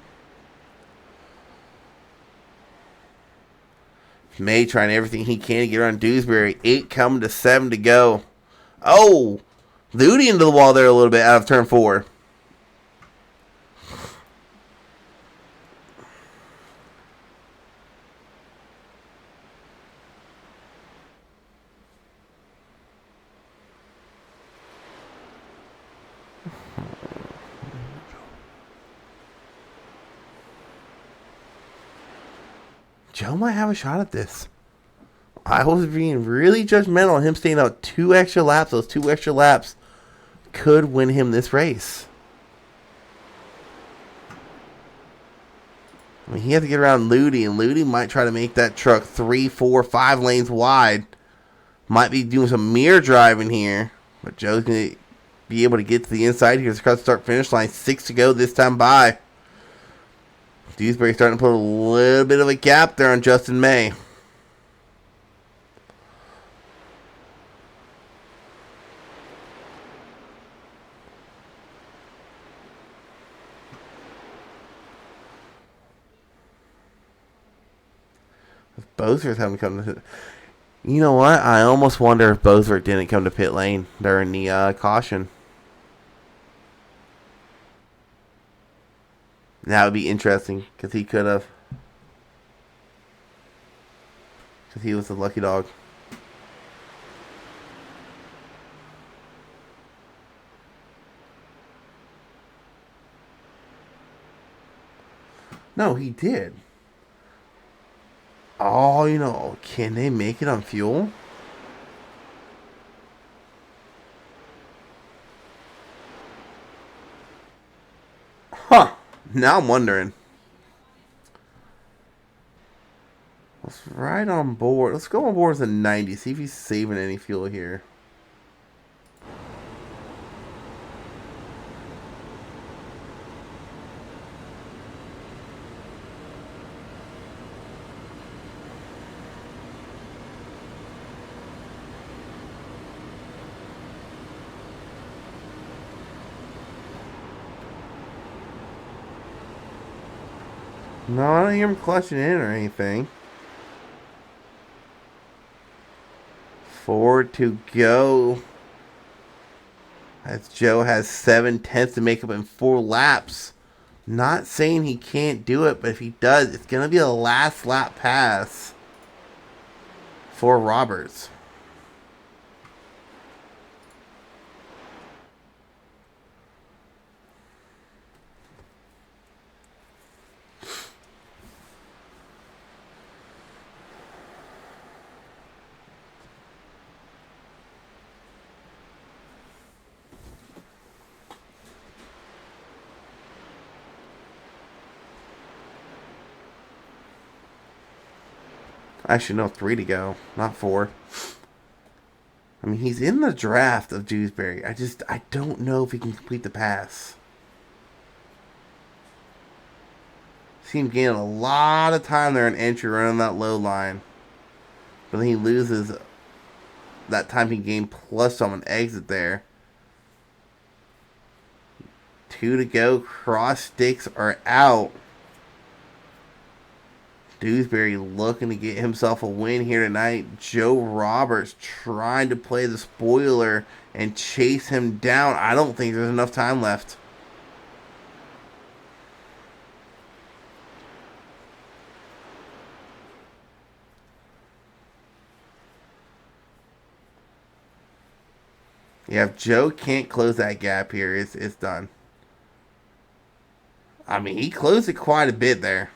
May trying everything he can to get around Dewsbury. 8 coming to 7 to go. Oh! Ludi into the wall there a little bit out of turn 4. Joe might have a shot at this. I was being really judgmental on him staying out 2 extra laps. Those 2 extra laps could win him this race. I mean, he has to get around Ludi, and Ludi might try to make that truck 3, 4, 5 lanes wide. Might be doing some mirror driving here, but Joe's going to be able to get to the inside here. Across the start-finish line, 6 to go this time by. Dewsbury starting to put a little bit of a gap there on Justin May. Bosworth haven't come to... You know what? I almost wonder if Bosworth didn't come to pit lane during the caution. That would be interesting, because he could have. Because he was the lucky dog. No, he did. Oh, you know, can they make it on fuel? Huh. Now I'm wondering. Let's ride on board. Let's go on board with a 90. See if he's saving any fuel here. No, I don't hear him clutching in or anything. 4 to go. As Joe has 7/10 to make up in 4 laps. Not saying he can't do it, but if he does, it's going to be a last lap pass for Roberts. Actually, no, 3 to go, not 4. I mean, he's in the draft of Dewsbury. I don't know if he can complete the pass. See him gaining a lot of time there in entry running that low line. But then he loses that time he gained plus on an exit there. 2 to go. Cross sticks are out. Dewsbury looking to get himself a win here tonight. Joe Roberts trying to play the spoiler and chase him down. I don't think there's enough time left. Yeah, if Joe can't close that gap here, it's done. I mean, he closed it quite a bit there.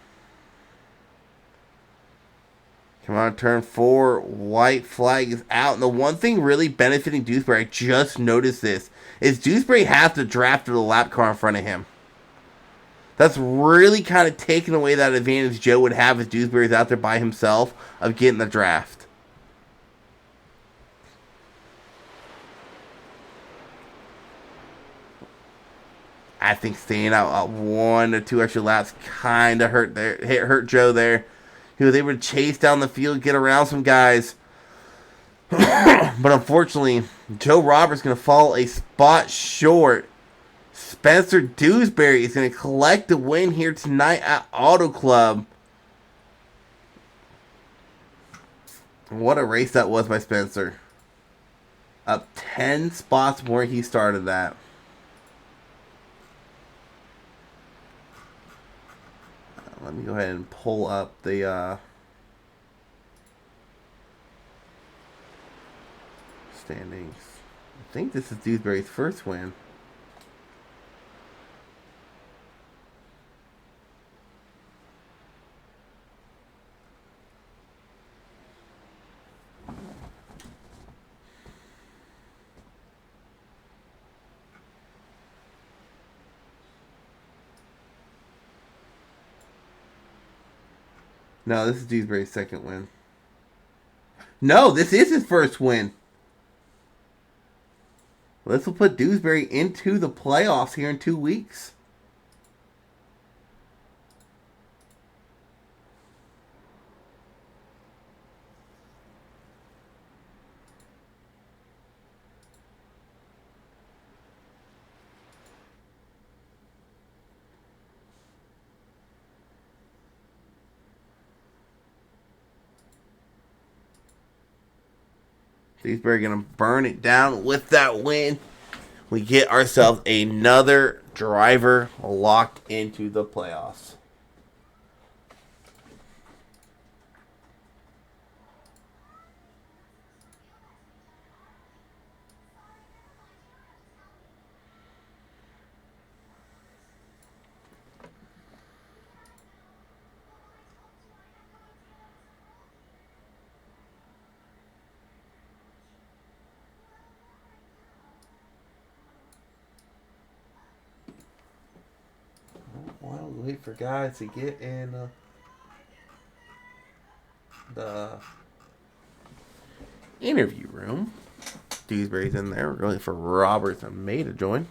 Come on, turn 4. White flag is out. And the one thing really benefiting Dewsbury, I just noticed this, is Dewsbury has the draft of the lap car in front of him. That's really kind of taking away that advantage Joe would have if Dewsbury's out there by himself of getting the draft. I think staying out 1 or 2 extra laps kind of hurt Joe there. He was able to chase down the field, get around some guys. But unfortunately, Joe Roberts going to fall a spot short. Spencer Dewsbury is going to collect the win here tonight at Auto Club. What a race that was by Spencer. Up 10 spots where he started that. Let me go ahead and pull up the standings. I think this is Dewsbury's first win. No, this is Dewsbury's second win. No, this is his first win. This will put Dewsbury into the playoffs here in 2 weeks. Dewsbury going to burn it down with that win. We get ourselves another driver locked into the playoffs. While we wait for guys to get in the interview room. Dewsbury's in there. We're waiting for Roberts and May to join.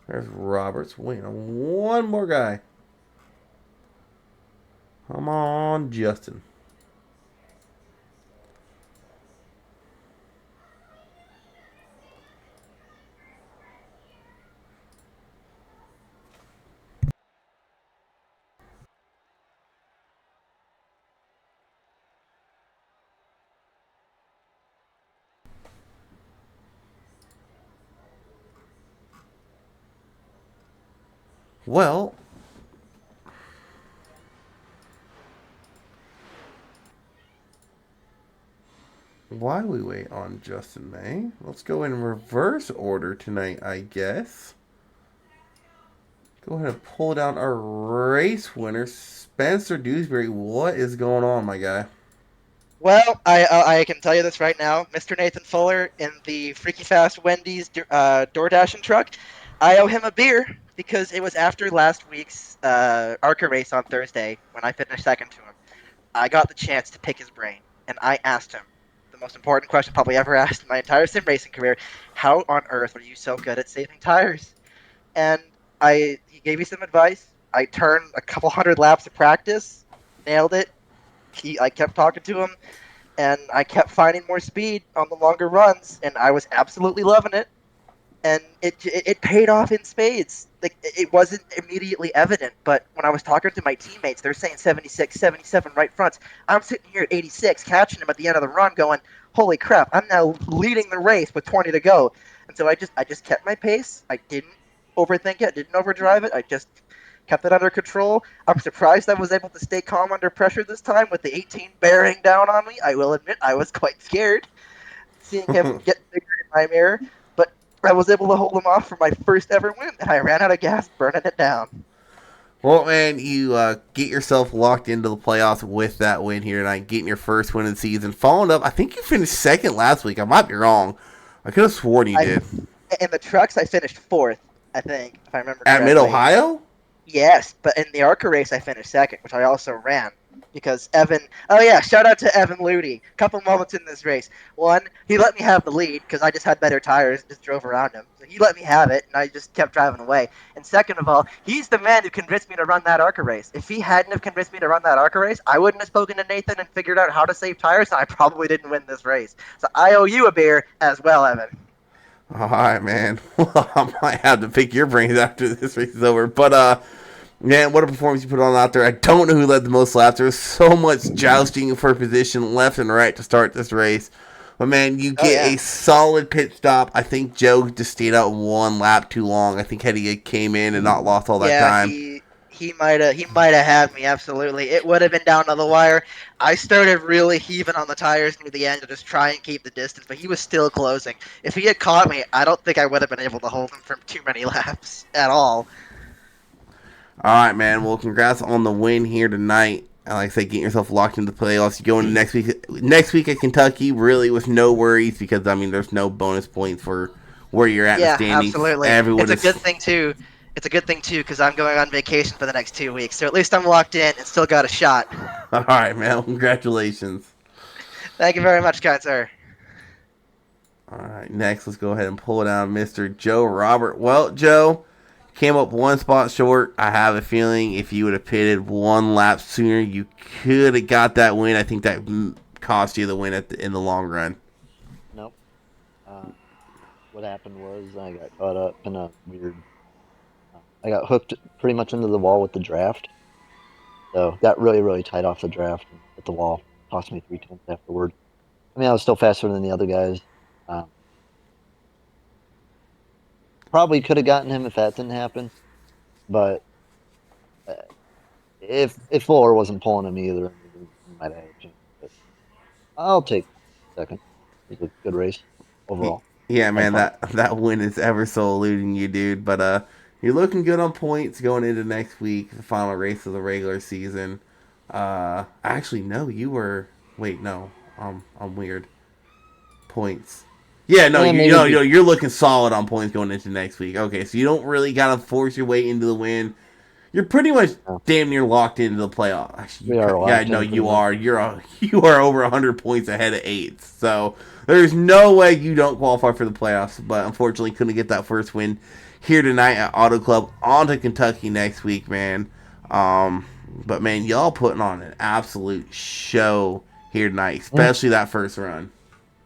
There's Roberts waiting on one more guy. Come on, Justin. Well, while we wait on Justin May, let's go in reverse order tonight, I guess. Go ahead and pull down our race winner, Spencer Dewsbury. What is going on, my guy? Well, I can tell you this right now, Mr. Nathan Fuller in the Freaky Fast Wendy's door dashing truck. I owe him a beer because it was after last week's ARCA race on Thursday when I finished second to him. I got the chance to pick his brain, and I asked him the most important question probably ever asked in my entire sim racing career: how on earth are you so good at saving tires? And he gave me some advice. I turned a couple hundred laps of practice, nailed it. I kept talking to him, and I kept finding more speed on the longer runs, and I was absolutely loving it. And it paid off in spades. Like, it wasn't immediately evident, but when I was talking to my teammates, they're saying 76, 77 right fronts. I'm sitting here at 86, catching them at the end of the run, going, "Holy crap! I'm now leading the race with 20 to go." And so I just kept my pace. I didn't overthink it. Didn't overdrive it. I just kept it under control. I'm surprised I was able to stay calm under pressure this time with the 18 bearing down on me. I will admit I was quite scared seeing him get bigger in my mirror, but I was able to hold him off for my first ever win, and I ran out of gas burning it down. Well, man, you get yourself locked into the playoffs with that win here tonight, getting your first win of the season. Following up, I think you finished second last week. I might be wrong. I could have sworn you did. In the trucks, I finished fourth, I think, if I remember correctly. At Mid-Ohio? Yes, but in the ARCA race, I finished second, which I also ran. Because Evan, shout out to Evan Ludy. Couple moments in this race. One, he let me have the lead because I just had better tires and just drove around him. So he let me have it, and I just kept driving away. And second of all, he's the man who convinced me to run that ARCA race. If he hadn't have convinced me to run that ARCA race, I wouldn't have spoken to Nathan and figured out how to save tires, and I probably didn't win this race. So I owe you a beer as well, Evan. All right, man. Well, I might have to pick your brains after this race is over. But man, what a performance you put on out there. I don't know who led the most laps. There was so much jousting for position left and right to start this race. But man, you get a solid pit stop. I think Joe just stayed out one lap too long. I think had he came in and not lost all that time. He might have had me, absolutely. It would have been down to the wire. I started really heaving on the tires near the end to just try and keep the distance, but he was still closing. If he had caught me, I don't think I would have been able to hold him for too many laps at all. All right, man. Well, congrats on the win here tonight. And like I said, getting yourself locked into the playoffs. You go into next week. Next week at Kentucky, really with no worries because I mean, there's no bonus points for where you're at in the standings. Absolutely. Everyone It's a good thing too. It's a good thing too because I'm going on vacation for the next 2 weeks, so at least I'm locked in and still got a shot. All right, man. Congratulations. Thank you very much, kind sir. All right, next, let's go ahead and pull down Mr. Joe Robert. Well, Joe came up one spot short. I have a feeling if you would have pitted one lap sooner, you could have got that win. I think that cost you the win in the long run. Nope. What happened was I got caught up in a weird. I got hooked pretty much into the wall with the draft. So got really, really tight off the draft and hit the wall. Cost me 3 tenths afterward. I mean, I was still faster than the other guys. Probably could have gotten him if that didn't happen, but if Fuller wasn't pulling him either, he might have had a chance. But I'll take second. It was a good race overall. Yeah, man, that win is ever so eluding you, dude. But you're looking good on points going into next week, the final race of the regular season. Actually, no, you were. Wait, no, I'm weird. Points. Yeah, no, you're looking solid on points going into next week. Okay, so you don't really gotta force your way into the win. You're pretty much damn near locked into the playoff. Actually, you are. You are over 100 points ahead of 8th. So there's no way you don't qualify for the playoffs. But unfortunately, couldn't get that first win here tonight at Auto Club. On to Kentucky next week, man. But man, y'all putting on an absolute show here tonight, especially that first run.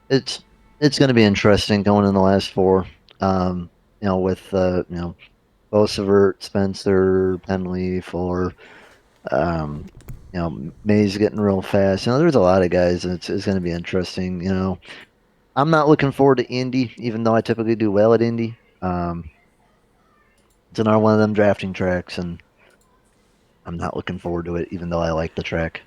It's going to be interesting going in the last 4. With Bosevert, Spencer, Penley, Fuller, Mays getting real fast. There's a lot of guys. It's going to be interesting. I'm not looking forward to Indy, even though I typically do well at Indy. It's another one of them drafting tracks, and I'm not looking forward to it, even though I like the track.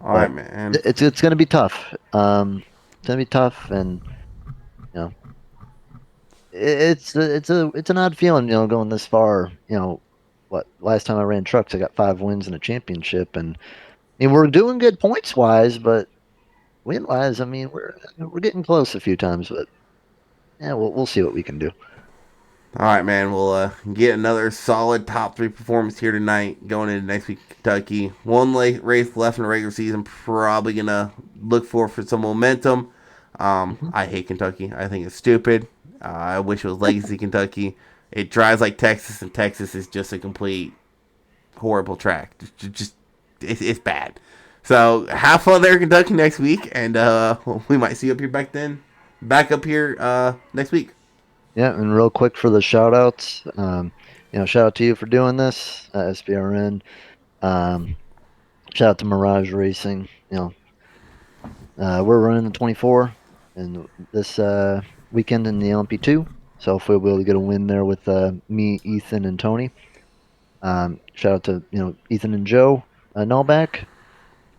All right, man. It's going to be tough. It's going to be tough, and it's an odd feeling, going this far. Last time I ran trucks, I got 5 wins and a championship, and I mean we're doing good points wise, but win wise, I mean we're getting close a few times, but yeah, we'll see what we can do. All right, man. We'll get another solid top 3 performance here tonight going into next week, Kentucky. One race left in the regular season. Probably gonna look for some momentum. I hate Kentucky. I think it's stupid. I wish it was Legacy Kentucky. It drives like Texas, and Texas is just a complete horrible track. It's bad. So have fun there in Kentucky next week, and we might see you up here back up here next week. Yeah, and real quick for the shout outs, shout out to you for doing this, SBRN. Shout out to Mirage Racing. We're running the 24 and this weekend in the LMP2, so hopefully we'll be able to get a win there with me, Ethan, and Tony. Shout out to Ethan and Joe Nullback.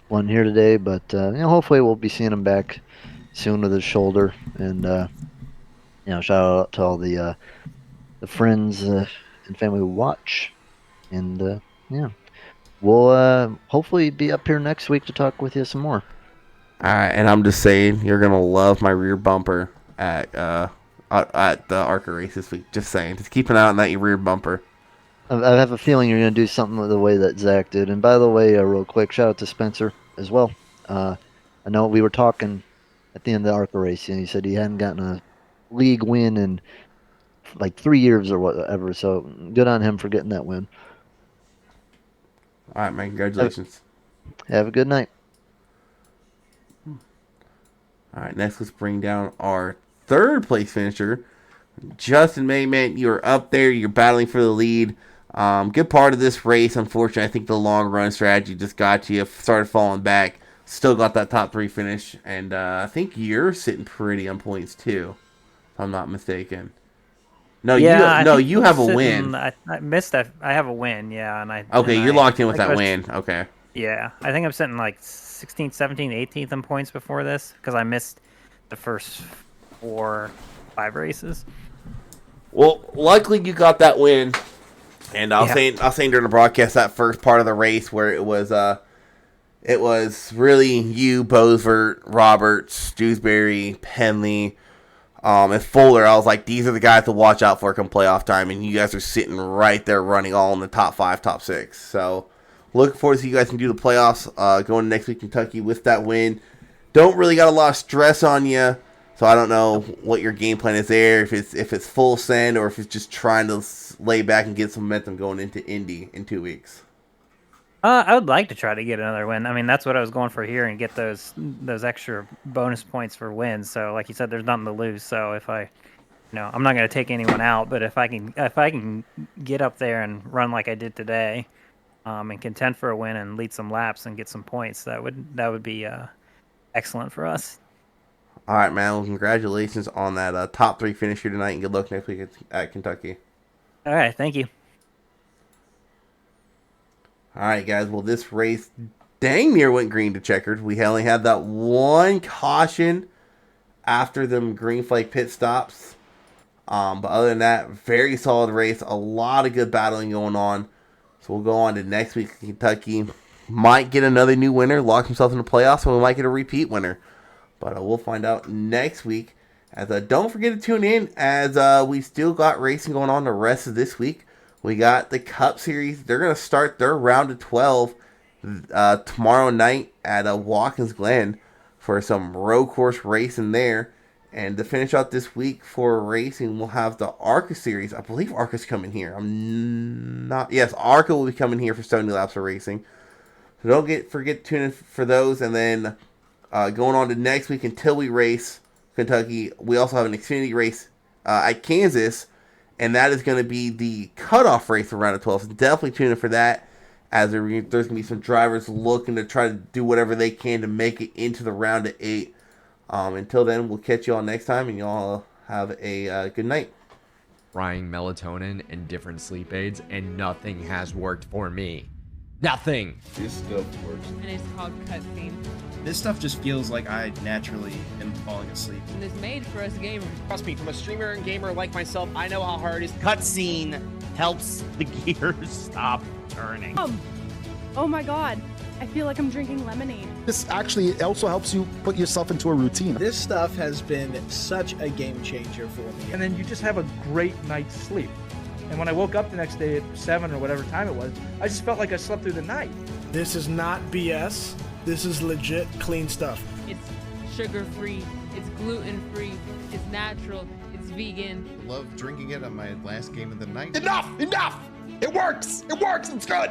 One here today, but hopefully we'll be seeing him back soon with his shoulder. And shout out to all the friends and family who watch. And we'll hopefully be up here next week to talk with you some more. All right, and I'm just saying you're gonna love my rear bumper at the ARCA race this week. Just saying, just keep an eye on that rear bumper. I have a feeling you're gonna do something the way that Zach did. And by the way, real quick, shout out to Spencer as well. I know we were talking at the end of the ARCA race, and he said he hadn't gotten a league win in like 3 years or whatever. So good on him for getting that win. All right, man. Congratulations. Have a good night. All right, next let's bring down our third place finisher. Justin Mayman, you're up there. You're battling for the lead. Good part of this race. Unfortunately, I think the long run strategy just got you. Started falling back. Still got that top 3 finish. And I think you're sitting pretty on points too, if I'm not mistaken. No, yeah, you have a win. I missed that. I have a win, yeah. Okay, you're locked in with that win. Okay. Yeah, I think I'm sitting like 16th, 17th, 18th in points before this because I missed the first 4-5 races. Well, luckily you got that win, and I was saying during the broadcast that first part of the race where it was really you, Bosvert, Roberts, Dewsbury, Penley, and Fuller. I was like, these are the guys to watch out for come playoff time, and you guys are sitting right there running all in the top 5, top 6. So looking forward to see you guys can do the playoffs going next week Kentucky with that win. Don't really got a lot of stress on you. So I don't know what your game plan is there, if it's full send or if it's just trying to lay back and get some momentum going into Indy in 2 weeks. I would like to try to get another win. I mean, that's what I was going for here and get those extra bonus points for wins. So like you said, there's nothing to lose. So if I'm not going to take anyone out, but if I can get up there and run like I did today, and contend for a win and lead some laps and get some points, that would be excellent for us. All right, man. Well, congratulations on that top 3 finish here tonight, and good luck next week at Kentucky. All right, thank you. All right, guys. Well, this race dang near went green to checkered. We only had that one caution after them green flag pit stops. But other than that, very solid race. A lot of good battling going on. So we'll go on to next week. Kentucky might get another new winner, lock himself in the playoffs, and we might get a repeat winner. But we'll find out next week. As don't forget to tune in, as we still got racing going on the rest of this week. We got the Cup Series. They're going to start their round of 12 tomorrow night at Watkins Glen for some road course racing there. And to finish out this week for racing, we'll have the ARCA Series. I believe ARCA's coming here. Yes, ARCA will be coming here for 70 laps of racing. So don't forget to tune in for those. And then going on to next week until we race Kentucky, we also have an Xfinity race at Kansas, and that is going to be the cutoff race for round of 12. So definitely tune in for that, as there's going to be some drivers looking to try to do whatever they can to make it into the round of 8. Until then, we'll catch you all next time, and y'all have a good night. Trying melatonin and different sleep aids, and nothing has worked for me. Nothing. This stuff works. And it's called cutscene. This stuff just feels like I naturally am falling asleep. And it's made for us gamers. Trust me, from a streamer and gamer like myself, I know how hard it is. Cutscene helps the gears stop turning. Oh my god. I feel like I'm drinking lemonade. This actually also helps you put yourself into a routine. This stuff has been such a game changer for me. And then you just have a great night's sleep. And when I woke up the next day at 7 or whatever time it was, I just felt like I slept through the night. This is not BS. This is legit clean stuff. It's sugar-free. It's gluten-free. It's natural. It's vegan. I love drinking it on my last game of the night. Enough! Enough! It works! It works! It's good!